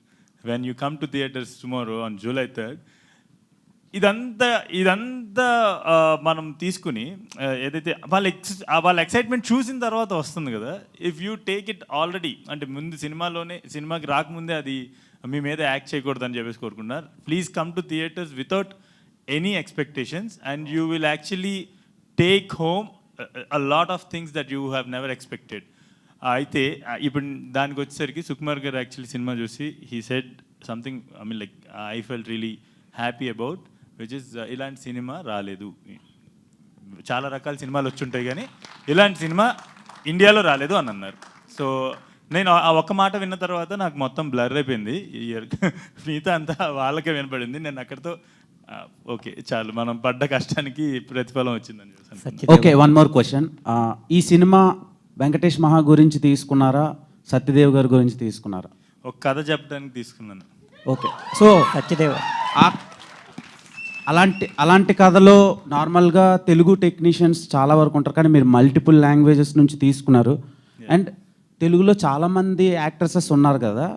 When you come to theatres tomorrow on July 3rd, ఇదంతా మనం తీసుకుని ఏదైతే వాళ్ళ ఎక్సైట్మెంట్ చూసిన తర్వాత వస్తుంది కదా. If you take it already, అంటే ముందు సినిమాకి రాకముందే అది మీ మీద యాక్ట్ చేయకూడదని చెప్పేసి కోరుకున్నారు. Please come to theatres without any expectations and you will actually take home a lot of things that you have never expected. అయితే ఇప్పుడు దానికి వచ్చేసరికి సుకుమార్ గారు యాక్చువల్లీ సినిమా చూసి he said something, I mean like I felt really happy about, which is ఇలాంటి cinema రాలేదు. చాలా రకాల సినిమాలు వచ్చి ఉంటాయి కానీ ఇలాంటి సినిమా ఇండియాలో రాలేదు అని అన్నారు. సో నేను ఆ ఒక్క మాట విన్న తర్వాత నాకు మొత్తం బ్లర్ అయిపోయింది. మిగతా అంతా వాళ్ళకే వినపడింది. నేను అక్కడితో ఓకే చాలు, మనం పడ్డ కష్టానికి ప్రతిఫలం వచ్చిందని చూసాను. Okay, one more question. ఈ సినిమా వెంకటేష్ మహా గురించి తీసుకున్నారా, సత్యదేవ్ గారి గురించి తీసుకున్నారా? ఒక కథ చెప్పడానికి తీసుకున్నాను. ఓకే, సో సత్యదేవ్ అలాంటి కథలో నార్మల్గా తెలుగు టెక్నీషియన్స్ చాలా వరకు ఉంటారు, కానీ మీరు మల్టిపుల్ లాంగ్వేజెస్ నుంచి తీసుకున్నారు. అండ్ తెలుగులో చాలామంది యాక్ట్రసెస్ ఉన్నారు కదా,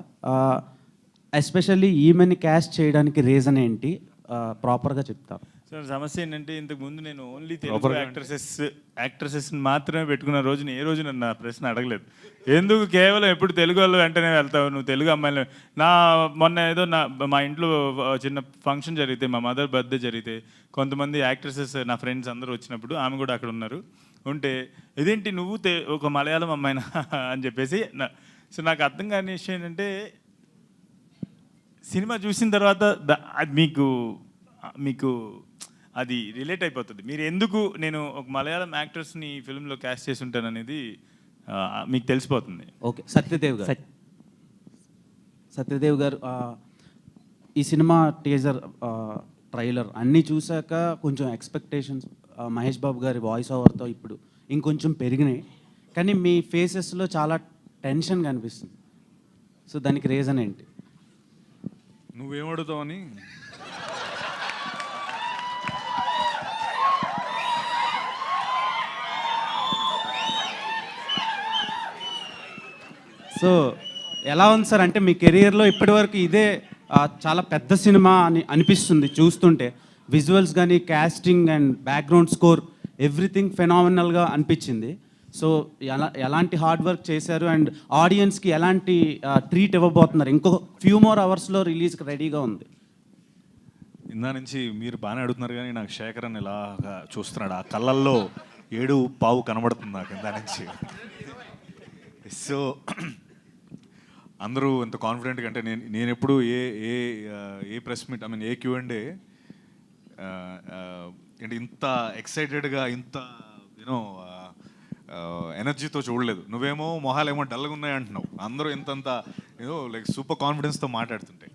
ఎస్పెషల్లీ ఈమెని క్యాస్ట్ చేయడానికి రీజన్ ఏంటి, ప్రాపర్గా చెప్తారు? సార్ సమస్య ఏంటంటే ఇంతకు ముందు నేను ఓన్లీ తెలుగు యాక్ట్రసెస్ మాత్రమే పెట్టుకున్న రోజున ఏ రోజు నన్ను ఆ ప్రశ్న అడగలేదు. ఎందుకు కేవలం ఎప్పుడు తెలుగు వాళ్ళు వెంటనే వెళ్తావు, నువ్వు తెలుగు అమ్మాయిలు. మొన్న ఏదో మా ఇంట్లో చిన్న ఫంక్షన్ జరిగితే, మా మదర్ బర్త్డే జరిగితే, కొంతమంది యాక్ట్రసెస్ నా ఫ్రెండ్స్ అందరూ వచ్చినప్పుడు ఆమె కూడా అక్కడ ఉన్నారు. ఉంటే ఇదేంటి నువ్వు ఒక మలయాళం అమ్మాయినా అని చెప్పేసి సో నాకు అర్థం కాని విషయం ఏంటంటే, సినిమా చూసిన తర్వాత అది మీకు అది రిలేట్ అయిపోతుంది. మీరు ఎందుకు నేను ఒక మలయాళం యాక్టర్స్ని ఫిల్మ్లో క్యాస్ట్ చేసి ఉంటాను అనేది మీకు తెలిసిపోతుంది. ఓకే, సత్యదేవ్ గారు ఈ సినిమా టీజర్, ట్రైలర్ అన్నీ చూశాక కొంచెం ఎక్స్పెక్టేషన్స్ మహేష్ బాబు గారి వాయిస్ ఓవర్తో ఇప్పుడు ఇంకొంచెం పెరిగినాయి, కానీ మీ ఫేసెస్లో చాలా టెన్షన్ కనిపిస్తుంది. సో దానికి రీజన్ ఏంటి? నువ్వేమడుగుతావని. సో ఎలా ఉంది సార్, అంటే మీ కెరియర్లో ఇప్పటివరకు ఇదే చాలా పెద్ద సినిమా అని అనిపిస్తుంది చూస్తుంటే. విజువల్స్ కానీ, casting and background score, everything ఫెనామినల్గా అనిపించింది. సో ఎలాంటి హార్డ్ వర్క్ చేశారు అండ్ ఆడియన్స్కి ఎలాంటి ట్రీట్ ఇవ్వబోతున్నారు? ఇంకో ఫ్యూ మోర్ అవర్స్లో రిలీజ్కి రెడీగా ఉంది. ఇందా నుంచి మీరు బాగానే అడుగుతున్నారు, కానీ నాకు శేఖరన్ ఇలాగా చూస్తున్నాడు, ఆ కళ్ళల్లో 7 కనబడుతుంది నాకు ఇందా నుంచి. సో అందరూ ఇంత కాన్ఫిడెంట్గా, అంటే నేను ఎప్పుడు ఏ ప్రెస్ మీట్, ఏ Q&A అంటే ఇంత ఎక్సైటెడ్గా, ఇంత యూనో ఎనర్జీతో చూడలేదు. నువ్వేమో మొహాలేమో డల్గా ఉన్నాయి అంటున్నావు, అందరూ ఇంతంత లైక్ సూపర్ కాన్ఫిడెన్స్తో మాట్లాడుతుంటే.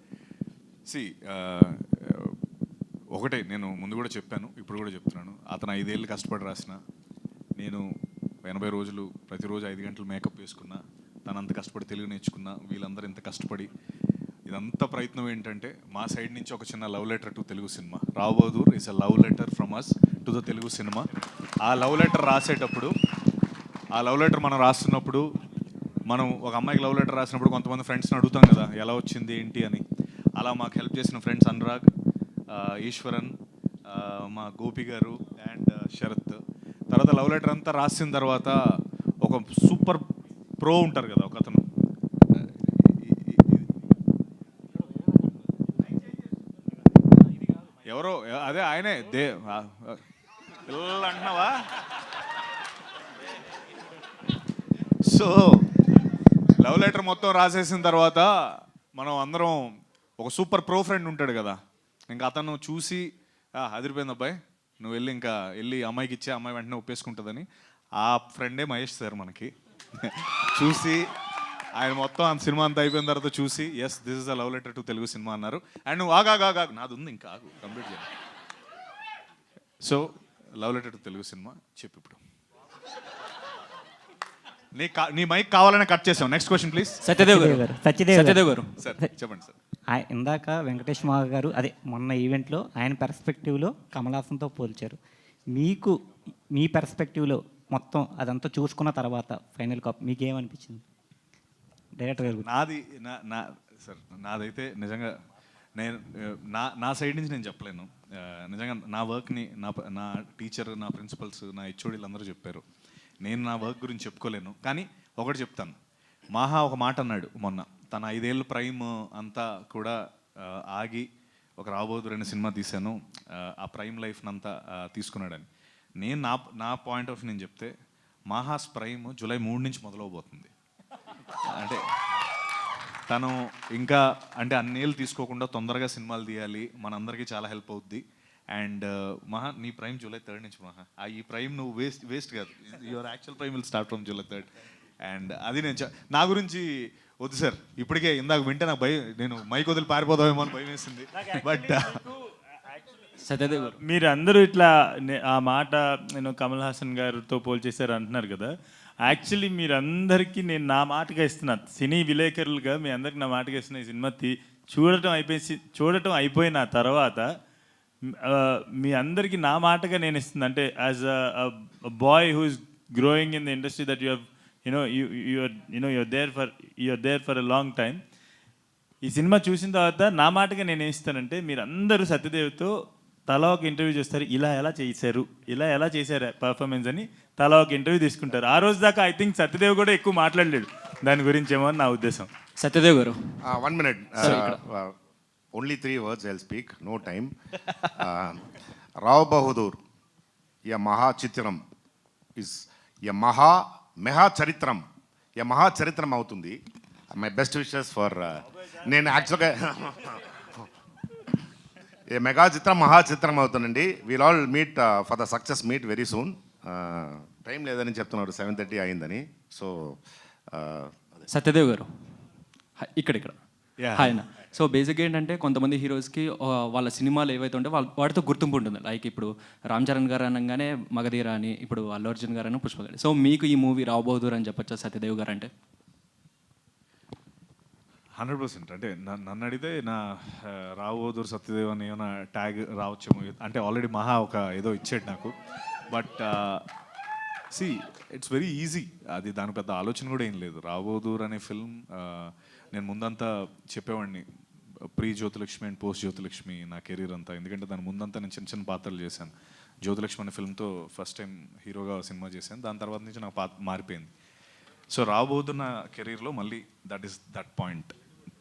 ఒకటే నేను ముందు కూడా చెప్పాను, ఇప్పుడు కూడా చెప్తున్నాను, అతను 5 ఏళ్ళు కష్టపడి రాసిన, నేను 80 రోజులు ప్రతిరోజు 5 గంటలు మేకప్ వేసుకున్నా, తను అంత కష్టపడి తెలుగు నేర్చుకున్నా, వీళ్ళందరూ ఇంత కష్టపడి, ఇదంతా ప్రయత్నం ఏంటంటే మా సైడ్ నుంచి ఒక చిన్న love letter to Telugu cinema. రాబోదూర్ is a love letter from us to the Telugu cinema. ఆ లవ్ లెటర్ రాసేటప్పుడు, ఆ లవ్ లెటర్ మనం రాస్తున్నప్పుడు, మనం ఒక అమ్మాయికి లవ్ లెటర్ రాసినప్పుడు కొంతమంది ఫ్రెండ్స్ని అడుగుతాం కదా ఎలా వచ్చింది ఏంటి అని. అలా మాకు హెల్ప్ చేసిన ఫ్రెండ్స్ అనురాగ్, ఈశ్వరన్, మా గోపి గారు అండ్ శరత్. తర్వాత లవ్ లెటర్ అంతా రాసిన తర్వాత ఒక సూపర్ ప్రో ఉంటారు కదా ఒక అతను, ఎవరో అదే ఆయనే పిల్లలు అంటున్నావా. సో లవ్ లెటర్ మొత్తం రాసేసిన తర్వాత మనం అందరం, ఒక సూపర్ ప్రో ఫ్రెండ్ ఉంటాడు కదా, ఇంకా అతను చూసి అదిరిపోయింది అబ్బాయి, నువ్వు వెళ్ళి అమ్మాయికి ఇచ్చే, అమ్మాయి వెంటనే ఒప్పేసుకుంటుందని. ఆ ఫ్రెండే మహేష్ సార్ మనకి చూసి, ఆయన మొత్తం ఆ సినిమా అంతా అయిపోయిన తర్వాత చూసి, yes this is a love letter to Telugu cinema అన్నారు. అండ్ నువ్వు ఆగా నాది ఉంది, ఇంకా ఆగు, కంప్లీట్ చేయాలి. So love letter to Telugu cinema చెప్పు ఇప్పుడు. నీ మైక్ కావాలనే కట్ చేసాం. Next question please. సత్యదేవ్ గారు సార్ చెప్పండి సార్. ఇందాక వెంకటేష్ మావ గారు అదే మొన్న ఈవెంట్లో ఆయన పెర్స్పెక్టివ్లో కమల్ హాసన్తో పోల్చారు. మీకు మీ పెర్స్పెక్టివ్లో మొత్తం అదంతా చూసుకున్న తర్వాత ఫైనల్ కాపీ మీకు ఏమనిపించింది డైరెక్టర్ గారు? నాదైతే నిజంగా నా సైడ్ నుంచి నేను చెప్పలేను. నిజంగా నా వర్క్ని నా టీచర్, నా ప్రిన్సిపల్స్, నా హెచ్ఓడీలు అందరూ చెప్పారు. నేను నా వర్క్ గురించి చెప్పుకోలేను, కానీ ఒకటి చెప్తాను. మాహా ఒక మాట అన్నాడు మొన్న, తన 5 ఏళ్ళ ప్రైమ్ అంతా కూడా ఆగి ఒక రాబోదు 2 సినిమా తీశాను, ఆ ప్రైమ్ లైఫ్ని అంతా తీసుకున్నాడని. నేను నా పాయింట్ ఆఫ్ నేను చెప్తే, మాహాస్ ప్రైమ్ జూలై 3 నుంచి మొదలవబోతుంది. అంటే తను ఇంకా అంటే అన్నేళ్ళు తీసుకోకుండా తొందరగా సినిమాలు తీయాలి, మనందరికీ చాలా హెల్ప్ అవుద్ది. అండ్ మహా, నీ ప్రైమ్ జూలై 3 నుంచి మహా. ఈ ప్రైమ్ నువ్వు వేస్ట్ కాదు, your actual prime will start from July 3. And అది నేను నా గురించి వద్దు సార్, ఇప్పటికే ఇందాక వింటే నాకు నేను మైక్ వదిలి పారిపోదామేమో అని భయం వేసింది. బట్ సత్యదేవ్ గారు, మీరు అందరూ ఇట్లా ఆ మాట నేను కమల్ హాసన్ గారితో పోల్చేశారు అంటున్నారు కదా. యాక్చువల్లీ మీరందరికీ నేను నా మాటగా ఇస్తున్నాను, సినీ విలేకరులుగా మీ అందరికి నా మాటగా ఇస్తున్నా. ఈ సినిమా చూడటం అయిపోయిన తర్వాత మీ అందరికీ నా మాటగా నేను ఇస్తుంది, అంటే as a boy who is growing in the industry that you have you're there for a long time. ఈ సినిమా చూసిన తర్వాత నా మాటగా నేను ఏం ఇస్తానంటే, మీరు అందరూ సత్యదేవ్తో తలా ఒక ఇంటర్వ్యూ చేస్తారు, ఇలా ఎలా చేశారు పర్ఫార్మెన్స్ అని తలా ఒక ఇంటర్వ్యూ తీసుకుంటారు. ఆ రోజు దాకా ఐ థింక్ సత్యదేవ్ కూడా ఎక్కువ మాట్లాడలేడు దాని గురించి ఏమో అని నా ఉద్దేశం. సత్యదేవ్ గారు 1 minute. Only 3 words I'll speak, no time. Rao Bahadur, ya Maha Chitram is ya Meha Charitram. Ya Maha Charitram అవుతుంది. My best wishes for నేను యాక్చువల్గా ఏ మెగా చిత్రం మహా చిత్రం అవుతుందండి. We'll all meet for the success meet very soon. Time లేదని చెప్తున్నారు, 7:30 అయిందని. సో సత్యదేవ్ గారు ఇక్కడ హాయ్ అన్న. సో బేసిక్గా ఏంటంటే కొంతమంది హీరోస్కి వాళ్ళ సినిమాలు ఏవైతే ఉంటే వాటితో గుర్తింపు ఉంటుంది. లైక్ ఇప్పుడు రామ్ చరణ్ గారు అనగానే మగధీర అని, ఇప్పుడు అల్లు అర్జున్ గారు అని పుష్ప గారు. సో మీకు ఈ మూవీ రావ్ బహదూర్ అని చెప్పొచ్చా సత్యదేవ్ గారు అంటే? 100%. అంటే నన్ను అడిగితే నా రావ్ బహదూర్ సత్యదేవ్ అని ఏమైనా ట్యాగ్ రావచ్చేమో. అంటే ఆల్రెడీ మహా ఒక ఏదో ఇచ్చాడు నాకు. But see it's very easy. అది దాని పెద్ద ఆలోచన కూడా ఏం లేదు. రావ్ బహదూర్ అనే ఫిల్మ్ నేను ముందంతా చెప్పేవాడిని, pre Jyothilakshmi and post Jyothilakshmi నా కెరీర్ అంతా. ఎందుకంటే దాని ముందంతా నేను చిన్న చిన్న పాత్రలు చేశాను. జ్యోతిలక్ష్మి అనే ఫిల్మ్తో ఫస్ట్ టైం హీరోగా సినిమా చేశాను. దాని తర్వాత నుంచి నాకు మారిపోయింది. సో రావ్ బహదూర్ నా కెరీర్లో మళ్ళీ that point,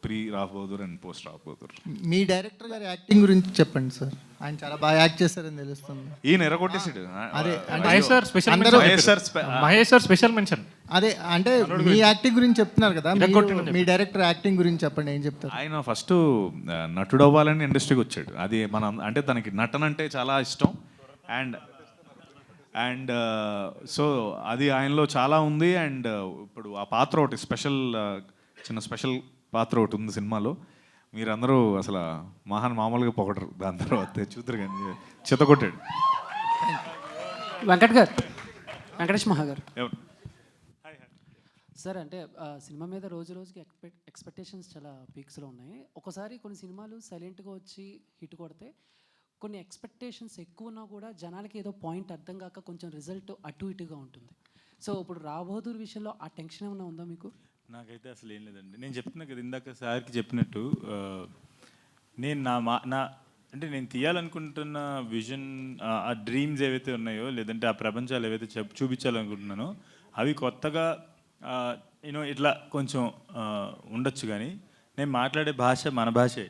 pre Rao Bahadur and post Rao Bahadur. Me director గారి యాక్టింగ్ గురించి చెప్పండి సార్. ఆయన చాలా బాగా యాక్ట్ చేశారని తెలుస్తుంది. ఈయన ఎరగొట్టేసాడు. అదే మహేష్ సార్ స్పెషల్ మెన్షన్. అదే అంటే మీ యాక్టింగ్ గురించి చెప్తున్నారు కదా, మీ డైరెక్టర్ యాక్టింగ్ గురించి చెప్పండి, ఏం చెప్తారు? ఆయన ఫస్ట్ నటుడు అవ్వాలని ఇండస్ట్రీకి వచ్చాడు. అది మన అంటే తనకి నటన అంటే చాలా ఇష్టం. అండ్ సో అది ఆయనలో చాలా ఉంది. అండ్ ఇప్పుడు ఆ పాత్ర ఒకటి చిన్న స్పెషల్ పాత్ర ఒకటి ఉంది సినిమాలో. మీరందరూ అసలు మామూలుగా పొగడరు. దాని తర్వాత చూద్దరు కానీ చితకొట్టాడు. వెంకటేష్ మహా గారు సార్, అంటే సినిమా మీద రోజు రోజుకి ఎక్స్పెక్టేషన్స్ చాలా పీక్స్లో ఉన్నాయి. ఒకసారి కొన్ని సినిమాలు సైలెంట్గా వచ్చి హిట్ కొడితే, కొన్ని ఎక్స్పెక్టేషన్స్ ఎక్కువ ఉన్నా కూడా జనాలకి ఏదో పాయింట్ అర్థం కాక కొంచెం రిజల్ట్ అటు ఇటుగా ఉంటుంది. సో ఇప్పుడు రావ్ బహదూర్ విషయంలో ఆ టెన్షన్ ఏమైనా ఉందా మీకు? నాకైతే అసలు ఏం లేదండి. నేను చెప్తున్నా కదా ఇందాక సార్కి చెప్పినట్టు, నేను అంటే నేను తీయాలనుకుంటున్న విజన్, ఆ డ్రీమ్స్ ఏవైతే ఉన్నాయో, లేదంటే ఆ ప్రపంచాలు ఏవైతే చూపించాలనుకుంటున్నానో అవి కొత్తగా ఇట్లా కొంచెం ఉండొచ్చు. కానీ నేను మాట్లాడే భాష మన భాషే.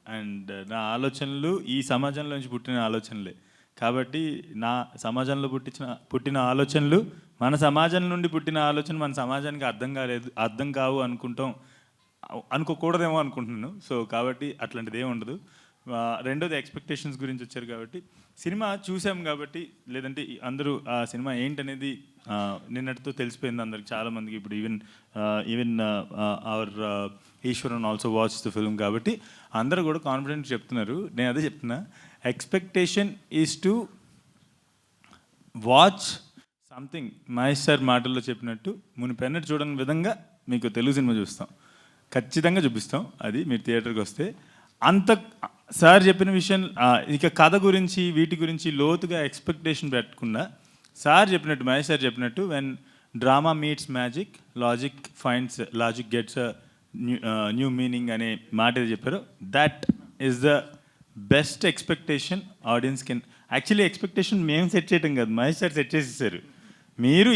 అండ్ నా ఆలోచనలు ఈ సమాజంలో నుంచి పుట్టిన ఆలోచనలే. కాబట్టి నా సమాజంలో పుట్టిన ఆలోచనలు, మన సమాజం నుండి పుట్టిన ఆలోచన మన సమాజానికి అర్థం కావు అనుకోకూడదేమో అనుకుంటున్నాను. సో కాబట్టి అట్లాంటిది ఏమి ఉండదు. రెండోది ఎక్స్పెక్టేషన్స్ గురించి వచ్చారు కాబట్టి, సినిమా చూసాం కాబట్టి, లేదంటే అందరూ ఆ సినిమా ఏంటనేది నిన్నటితో తెలిసిపోయింది అందరికి, చాలామందికి. ఇప్పుడు even our Eshwaran also watch the film. కాబట్టి అందరూ కూడా కాన్ఫిడెంట్ చెప్తున్నారు. నేను అదే చెప్తున్నా, expectation is to watch something. Mahesh sir మాటల్లో చెప్పినట్టు, మునిపెన్నట్టు చూడని విధంగా మీకు తెలుగు సినిమా చూస్తాం, ఖచ్చితంగా చూపిస్తాం. అది మీరు థియేటర్కి వస్తే. అంత సార్ చెప్పిన విషయం, ఇక కథ గురించి వీటి గురించి లోతుగా ఎక్స్పెక్టేషన్ పెట్టకుండా, సార్ చెప్పినట్టు, మహేష్ సార్ చెప్పినట్టు, when drama meets magic, logic gets new meaning అనే మాట ఏది చెప్పారో, that is the best expectation audience can. Actually expectation మేము సెట్ చేయటం కాదు, మహేష్ సార్ సెట్ చేసేసారు. మీరు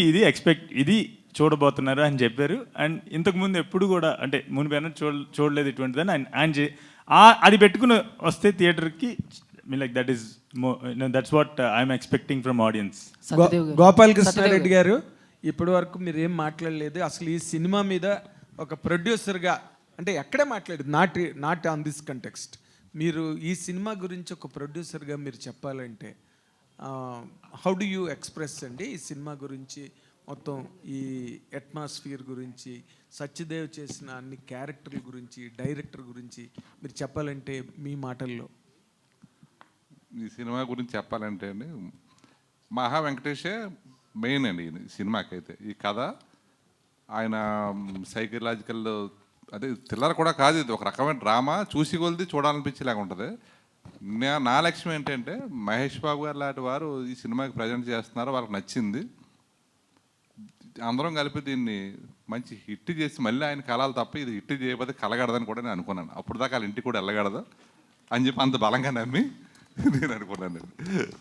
ఇది చూడబోతున్నారు అని చెప్పారు. అండ్ ఇంతకుముందు ఎప్పుడు కూడా, అంటే మునిపైన చూడలేదు ఇటువంటిదని ఆయన అది పెట్టుకుని వస్తే థియేటర్కి, like that's what I'm expecting from audience. Gopal Krishna Reddy garu, ఇప్పటి వరకు మీరు ఏం మాట్లాడలేదు. అసలు ఈ సినిమా మీద ఒక ప్రొడ్యూసర్గా, అంటే ఎక్కడే మాట్లాడేది, నాట్ ఆన్ దిస్ కంటెక్స్ట్. మీరు ఈ సినిమా గురించి ఒక ప్రొడ్యూసర్గా మీరు చెప్పాలంటే హౌ డు యూ ఎక్స్ప్రెస్ అండి ఈ సినిమా గురించి, మొత్తం ఈ అట్మాస్ఫియర్ గురించి, సత్యదేవ్ చేసిన అన్ని క్యారెక్టర్ల గురించి, డైరెక్టర్ గురించి మీరు చెప్పాలంటే మీ మాటల్లో? ఈ సినిమా గురించి చెప్పాలంటే అండి, మహా వెంకటేషే మెయిన్ అండి ఈ సినిమాకి. అయితే ఈ కథ ఆయన సైకలాజికల్, అదే థ్రిల్లర్ కూడా కాదు, ఇది ఒక రకమైన డ్రామా. చూసి కొలిది చూడాలనిపించేలాగా ఉంటుంది. నా లక్ష్యం ఏంటంటే మహేష్ బాబు గారు లాంటి వారు ఈ సినిమాకి ప్రజెంట్ చేస్తున్నారు, వాళ్ళకి నచ్చింది, అందరం కలిపి దీన్ని మంచి హిట్ చేసి మళ్ళీ ఆయన కళాలు తప్ప ఇది హిట్ చేయకపోతే కలగడదని కూడా నేను అనుకున్నాను. అప్పుడు దాకా వాళ్ళ ఇంటికి కూడా వెళ్ళగడదు అని చెప్పి అంత బలంగా నమ్మి నేను అనుకున్నాను.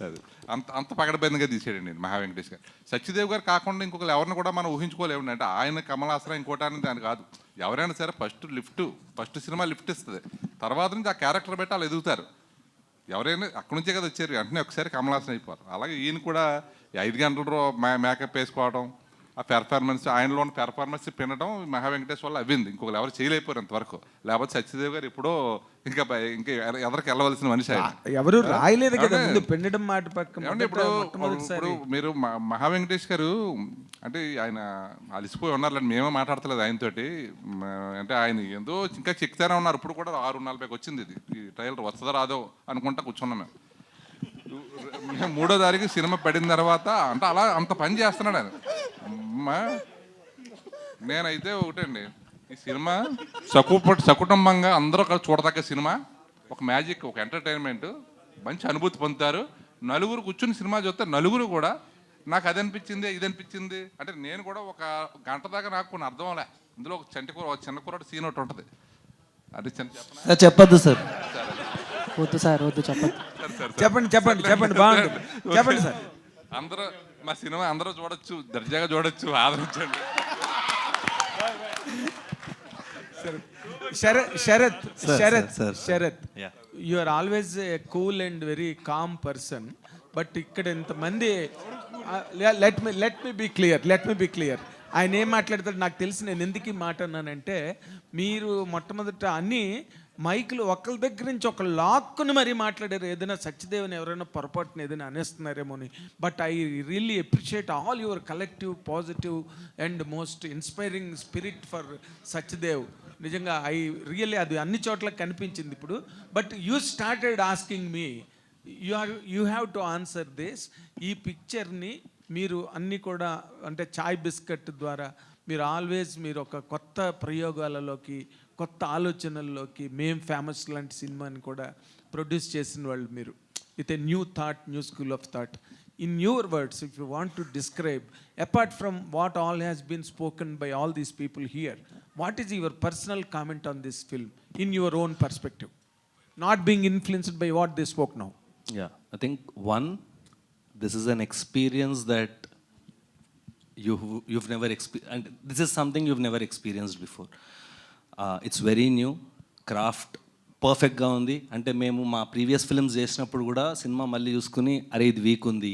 అది అంత పగడబందిగా తీసాడండి నేను మహా వెంకటేష్ గారు. సత్యదేవ్ గారు కాకుండా ఇంకొకరు ఎవరిని కూడా మనం ఊహించుకోలేము. అంటే ఆయన కమలాసనం ఇంకోటానికి దాని కాదు. ఎవరైనా సరే ఫస్ట్ సినిమా లిఫ్ట్ ఇస్తుంది, తర్వాత నుంచి ఆ క్యారెక్టర్ పెట్టి వాళ్ళు ఎదుగుతారు. ఎవరైనా అక్కడి నుంచే కదా వచ్చారు, వెంటనే ఒకసారి కమలాసనం అయిపోరు. అలాగే ఈయన కూడా 5 గంటలు మేకప్ వేసుకోవడం, ఆ పెర్ఫార్మెన్స్, ఆయనలో ఉన్న పెర్ఫార్మెన్స్ పినడం మహా వెంకటేష్ వల్ల అవ్వింది. ఇంకొకరు ఎవరు చేయలేకపోయారు అంతవరకు. లేకపోతే సత్యదేవ్ గారు ఎప్పుడో ఇంకా ఎదరికి వెళ్ళవలసిన మనిషి ఆయన. ఎవరు రాయలేదు కదా ముందు పెండడం మాట పక్కన. ఇప్పుడు మీరు మహా వెంకటేష్ గారు అంటే ఆయన అలిసిపోయి ఉన్నారులేండి, మేమే మాట్లాడతలేదు ఆయనతోటి. అంటే ఆయన ఏందో ఇంకా చెక్తానే ఉన్నారు. ఇప్పుడు కూడా 6:40కి వచ్చింది ఇది, ఈ ట్రైలర్ వస్తుందో రాదో అనుకుంటా కూర్చున్నాం మేము. 3వ తారీఖు సినిమా పడిన తర్వాత అంటే అలా అంత పని చేస్తున్నాడు ఆయన. నేనైతే ఒకటండి, ఈ సినిమా సకుటుంబంగా అందరూ చూడదగ్గ సినిమా, ఒక మ్యాజిక్, ఒక ఎంటర్టైన్మెంట్, మంచి అనుభూతి పొందుతారు. నలుగురు కూర్చుని సినిమా చూస్తే నలుగురు కూడా నాకు అది అనిపించింది ఇది అనిపించింది అంటే నేను కూడా ఒక గంట దాకా నాకు కొన్ని అర్థం అవలే. ఇందులో ఒక చిన్న కూర సీన్ ఒకటి ఉంటుంది. అది చెప్పద్దు సార్, వద్దు సార్, వద్దు చెప్పద్దు. చెప్పండి బాగుంటుంది, చెప్పండి సార్. అందరూ మా సినిమా అందరూ చూడొచ్చు, దర్జాగా చూడొచ్చు, ఆదరించండి. Sarath, you are always a cool and very calm person. But ఇక్కడ ఇంతమంది, లెట్ మీ బి క్లియర్. ఆయన ఏం మాట్లాడతాడు నాకు తెలిసి. నేను ఎందుకు ఈ మాట అన్నానంటే, మీరు మొట్టమొదట అన్ని మైకులు ఒకళ్ళ దగ్గర నుంచి ఒక లాక్కుని మరీ మాట్లాడారు. ఏదైనా సత్యదేవని ఎవరైనా పొరపాటున ఏదైనా అనేస్తున్నారేమో అని. But I really appreciate all your collective positive and most inspiring spirit for Satyadev. నిజంగా రియల్లీ అది అన్ని చోట్ల కనిపించింది ఇప్పుడు. But you started asking me, you have to answer this. ఈ పిక్చర్ని మీరు అన్నీ కూడా అంటే చాయ్ బిస్కెట్ ద్వారా మీరు ఆల్వేస్ మీరు ఒక కొత్త ప్రయోగాలలోకి, కొత్త ఆలోచనల్లోకి, మేం ఫేమస్ లాంటి సినిమాని కూడా ప్రొడ్యూస్ చేసిన వాళ్ళు మీరు. With a new thought, new school of thought. In your words, if you want to describe, apart from what all has been spoken by all these people here, what is your personal comment on this film in your own perspective, not being influenced by what they spoke now? Yeah, I think one, this is an experience that you've never experienced, and this is something you've never experienced before. It's very new, craft పర్ఫెక్ట్గా ఉంది. అంటే మేము మా previous films చేసినప్పుడు కూడా cinema మళ్ళీ చూసుకుని అరే ఇది వీక్ ఉంది,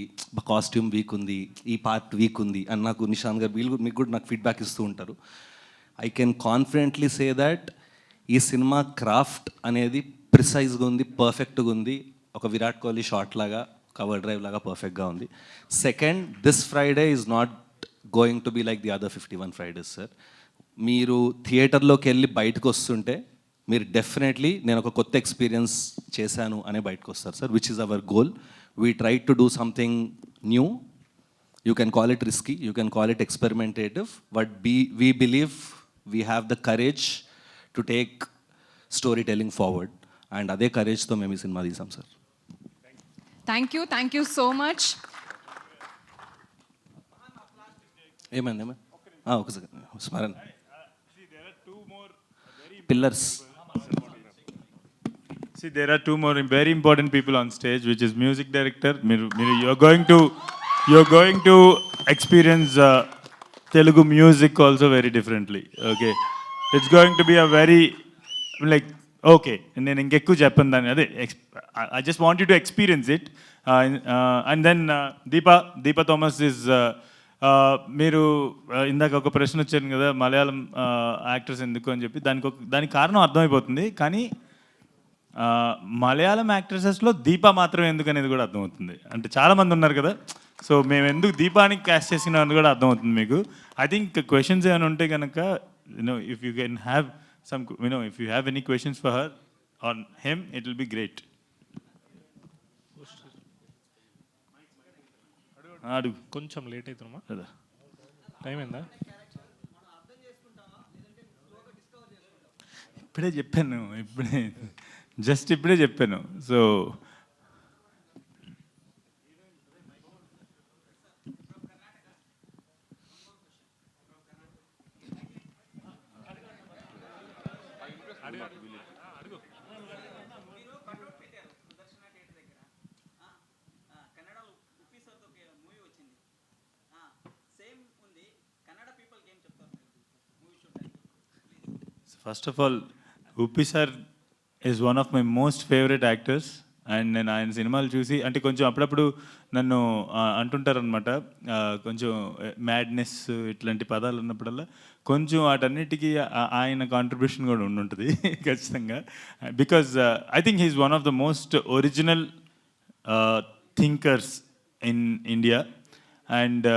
కాస్ట్యూమ్ వీక్ ఉంది, ఈ పార్ట్ వీక్ ఉంది అని నాకు నిషాంత్ గారు వీళ్ళు మీకు కూడా నాకు ఫీడ్బ్యాక్ ఇస్తూ ఉంటారు. I can confidently say that ఈ సినిమా క్రాఫ్ట్ అనేది ప్రిసైజ్గా ఉంది, పర్ఫెక్ట్గా ఉంది. ఒక విరాట్ కోహ్లీ షాట్ లాగా, కవర్ డ్రైవ్ లాగా పర్ఫెక్ట్గా ఉంది. Second, this Friday is not going to be like the other 51 Fridays sir. మీరు థియేటర్లోకి వెళ్ళి బయటకు వస్తుంటే మీరు డెఫినెట్లీ నేను ఒక కొత్త ఎక్స్పీరియన్స్ చేశాను అనే బయటకు వస్తారు sir, which is our goal. We try to do something new. You can call it risky, you can call it experimentative, but we believe we have the courage to take story telling forward. And అదే కరేజ్తో మేము ఈ cinema తీసాం sir. Thank you so much. ఏమైంది ఒక second స్మరణ. Pillars. See, there are two more very important people on stage, which is music director. You're going to experience Telugu music also very differently. Okay, it's going to be a very like okay. నేను ఇంకెక్కువ చెప్పను దాన్ని, అదే I just want you to experience it. And then Deepa Thomas is మీరు ఇందాక ఒక ప్రశ్న వచ్చాను కదా, మలయాళం యాక్టర్స్ ఎందుకు అని చెప్పి. దానికి కారణం అర్థమైపోతుంది. కానీ మలయాళం యాక్ట్రెసెస్లో దీప మాత్రం ఎందుకు అనేది కూడా అర్థమవుతుంది. అంటే చాలామంది ఉన్నారు కదా, సో మేము ఎందుకు దీపానికి క్యాస్ట్ చేసినా అని కూడా అర్థమవుతుంది మీకు. ఐ థింక్ క్వశ్చన్స్ ఏమైనా ఉంటే కనుక if you can have some if you have any questions for her on him, it will be great. అడుగు, కొంచెం లేట్ అవుతుందమ్మా, టైం ఏందా? ఇప్పుడే చెప్పాను, ఇప్పుడే జస్ట్ ఇప్పుడే చెప్పాను. So first of all Uppi sir is one of my most favourite actors. And నేను ఆయన సినిమాలు చూసి అంటే కొంచెం అప్పుడప్పుడు నన్ను అంటుంటారనమాట, కొంచెం మ్యాడ్నెస్ ఇట్లాంటి పదాలు ఉన్నప్పుడల్లా కొంచెం వాటన్నిటికీ ఆయన కాంట్రిబ్యూషన్ కూడా ఉండుంటుంది ఖచ్చితంగా. Because I think he's one of the most original thinkers in India. And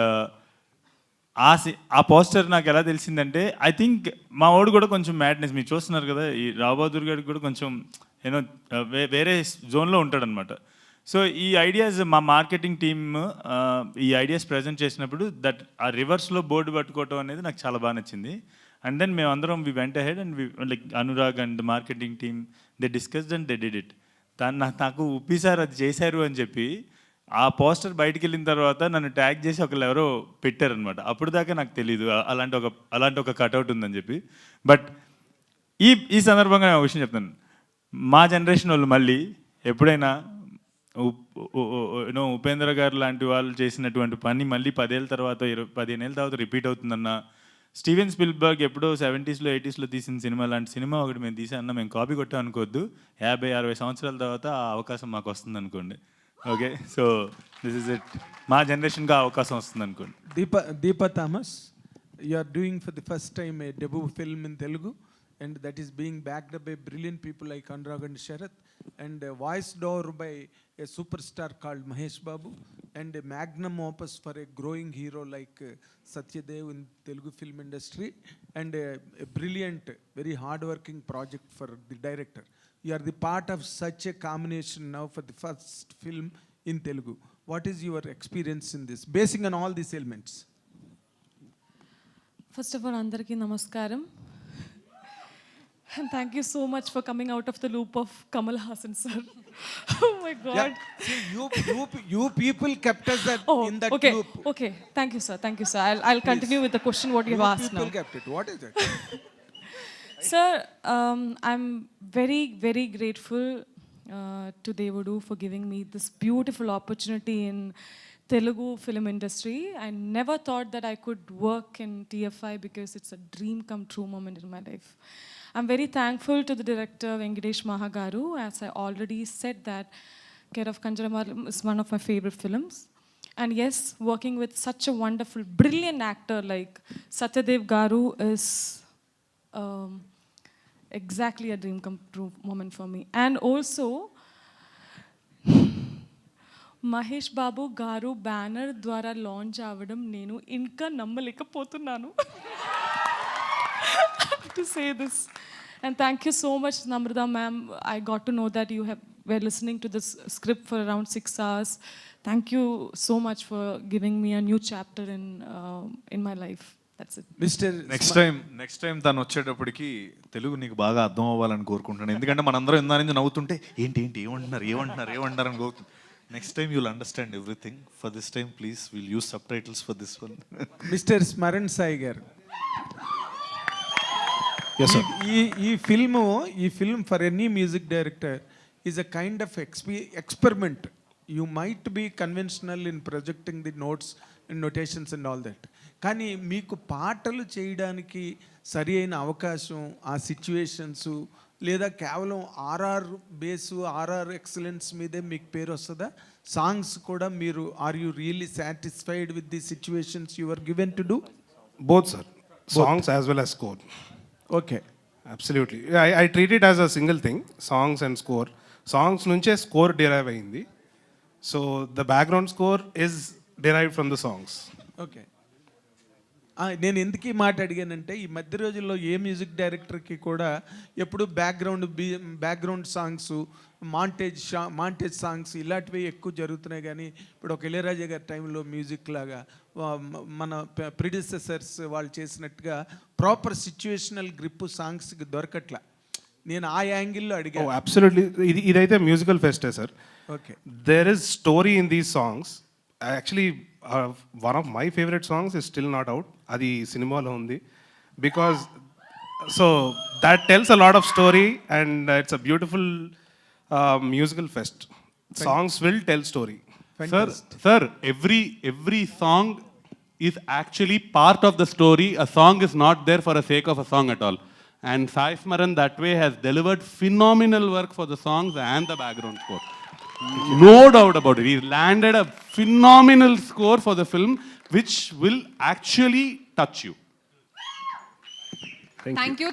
ఆ పోస్టర్ నాకు ఎలా తెలిసిందంటే, ఐ థింక్ మా వాడు కూడా కొంచెం మ్యాడ్నెస్, మీరు చూస్తున్నారు కదా, ఈ రావు బహదూర్ గారికి కూడా కొంచెం యూనో వేరే జోన్లో ఉంటాడనమాట. సో ఈ ఐడియాస్ మా మార్కెటింగ్ టీమ్ ఈ ఐడియాస్ ప్రజెంట్ చేసినప్పుడు దట్ ఆ రివర్స్లో బోర్డు పట్టుకోవటం అనేది నాకు చాలా బాగా నచ్చింది. అండ్ దెన్ మేమందరం we went ahead and we like Anurag and marketing team they discussed and they did it. నాకు ఉప్పి సార్ అది చేశారు అని చెప్పి ఆ పోస్టర్ బయటికి వెళ్ళిన తర్వాత నన్ను ట్యాగ్ చేసి ఒకళ్ళు ఎవరో పెట్టారనమాట. అప్పుడు దాకా నాకు తెలీదు అలాంటి ఒక కటౌట్ ఉందని చెప్పి. బట్ ఈ సందర్భంగా నేను ఒక విషయం చెప్తాను. మా జనరేషన్ వాళ్ళు మళ్ళీ ఎప్పుడైనా ఉపేంద్ర గారు లాంటి వాళ్ళు చేసినటువంటి పని మళ్ళీ 10 ఏళ్ళ తర్వాత 15 ఏళ్ళ తర్వాత రిపీట్ అవుతుందన్న, స్టీవెన్ స్పిల్బర్గ్ ఎప్పుడో 70s 80s తీసిన సినిమా లాంటి సినిమా ఒకటి మేము తీసామన్నా మేము కాపీ కొట్టాం అనుకోవద్దు. 50-60 సంవత్సరాల తర్వాత ఆ అవకాశం మాకు వస్తుంది అనుకోండి. Okay, so this is it. మా జనరేషన్కి అవకాశం వస్తుంది అనుకోండి. Deepa Thomas, you are doing for the first time a debut film in Telugu, and that is being backed up by brilliant people like Anurag and Sharath, and voiced over by a superstar called Mahesh Babu, and a magnum opus for a growing hero like Satyadev in Telugu film industry, and a brilliant, very hard-working project for the director. You are the part of such a combination now for the first film in Telugu. What is your experience in this, basing on all these elements? First of all, andariki namaskaram. And thank you so much for coming out of the loop of Kamal Hassan sir. Oh my God. Yeah. See, you people kept us in that okay. loop. Okay, thank you sir. I'll continue with the question what you've asked now. You people kept it. What is it? Sir, I'm very, very grateful to Devudu for giving me this beautiful opportunity in Telugu film industry. I never thought that I could work in TFI because it's a dream come true moment in my life. I'm very thankful to the director Venkatesh Mahagaru. As I already said that Care of Kanjaramalam is one of my favorite films. And yes, working with such a wonderful, brilliant actor like Satyadev Garu is exactly a dream come true moment for me. And also, Mahesh Babu Garu banner ద్వారా launch అవ్వడం నేను ఇంకా నమ్మలేకపోతున్నాను. To say this. And thank you so much, Namrata ma'am. I got to know that you were listening to this script for around 6 hours. Thank you so much for giving me a new chapter in my life. That's it. Mr. Next time తను వచ్చేటప్పటికి తెలుగు నీకు బాగా అర్థం అవ్వాలని కోరుకుంటున్నాను. ఎందుకంటే మనందరం ఇందా నుంచి నవ్వుతుంటే ఏంటి ఏమంటున్నారు అని కోరుకుంటున్నాను. Next time you'll understand everything. For this time please will use subtitles for this one. Mister Smaran Sai గారు, Yes, sir. ఈ film for any music director is a kind of experiment. You might be conventional in projecting the notes and notations and all that. కానీ మీకు పాటలు చేయడానికి సరి అయిన అవకాశం, ఆ సిచ్యువేషన్స్, లేదా కేవలం ఆర్ఆర్ బేసు, ఆర్ఆర్ ఎక్సలెన్స్ మీదే మీకు పేరు వస్తుందా? సాంగ్స్ కూడా మీరు are you really satisfied with the situations you are given to do? Both, sir. Songs as well as score. Okay. Absolutely. I treat it as a single thing, songs and score. Songs nunche score derive ayindi. So the background score is derived from the songs. Okay. నేను ఎందుకు ఈ మాట అడిగానంటే, ఈ మధ్య రోజుల్లో ఏ music డైరెక్టర్కి కూడా ఎప్పుడు బ్యాక్గ్రౌండ్ సాంగ్స్, మాంటేజ్ సాంగ్స్ ఇలాంటివి ఎక్కువ జరుగుతున్నాయి. కానీ ఇప్పుడు ఒక ఇళయరాజా గారి టైంలో మ్యూజిక్ లాగా మన ప్రిడిసెసర్స్ వాళ్ళు చేసినట్టుగా ప్రాపర్ సిచ్యువేషనల్ గ్రిప్ సాంగ్స్కి దొరకట్లా. నేను ఆ యాంగిల్లో అడిగాను. అబ్సల్యూట్లీ. ఇదైతే మ్యూజికల్ ఫెస్టే sir. Okay. There is story in these songs. Actually one of my favourite songs is still not out. అది సినిమాలో ఉంది. Because so that tells a lot of story and it's a beautiful musical fest. Songs will tell story. Sir, every song is actually part of the story. A song is not there for the sake of a song at all. And Sai Smaran that way has delivered phenomenal work for the songs and the background score. No doubt about it. He landed a phenomenal score for the film which will actually touch you.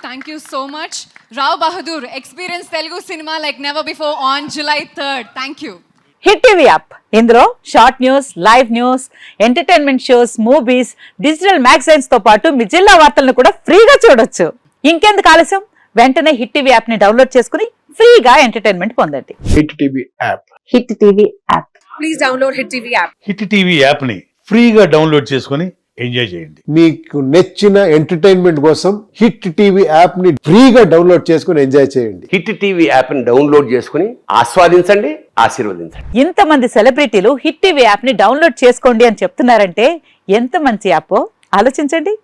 Thank you so much. Rao Bahadur, experience Telugu cinema like never before on July 3rd. Thank you. Hit TV app, ఇందులో short news, live news, entertainment shows, movies, digital magazines తో పాటు మీ జిల్లా వార్తలను కూడా ఫ్రీగా చూడొచ్చు. ఇంకెందుకు ఆలస్యం, వెంటనే హిట్ టీవీ యాప్ ని డౌన్లోడ్ చేసుకుని ఫ్రీగా ఎంటర్టైన్మెంట్ పొందండి. Hit TV app. Hit TV app. Please download Hit TV app. Hit TV app ని ఫ్రీగా డౌన్లోడ్ చేసుకుని ఎంజాయ్ చేయండి. మీకు నచ్చిన ఎంటర్టైన్మెంట్ కోసం హిట్ టీవీ యాప్ ని ఫ్రీగా డౌన్లోడ్ చేసుకుని ఎంజాయ్ చేయండి. హిట్ టీవీ యాప్ ని డౌన్లోడ్ చేసుకుని ఆస్వాదించండి, ఆశీర్వదించండి. ఇంతమంది సెలబ్రిటీలు హిట్ టీవీ యాప్ ని డౌన్లోడ్ చేసుకోండి అని చెప్తున్నారంటే ఎంత మంచి యాప్ ఆలోచించండి.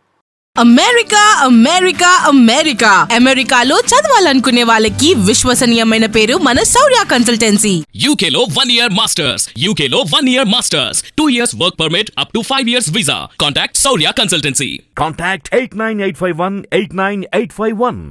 అమెరికా అమెరికా అమెరికా అమెరికాలో చదవాలనుకునే వాళ్ళకి విశ్వసనీయమైన పేరు మన శౌర్య కన్సల్టెన్సీ. యూకేలో 1 year మాస్టర్స్, యూకేలో 1 year masters, 2 years work permit, up to 5 years visa. Contact Shaurya consultancy. Contact 89851 89851.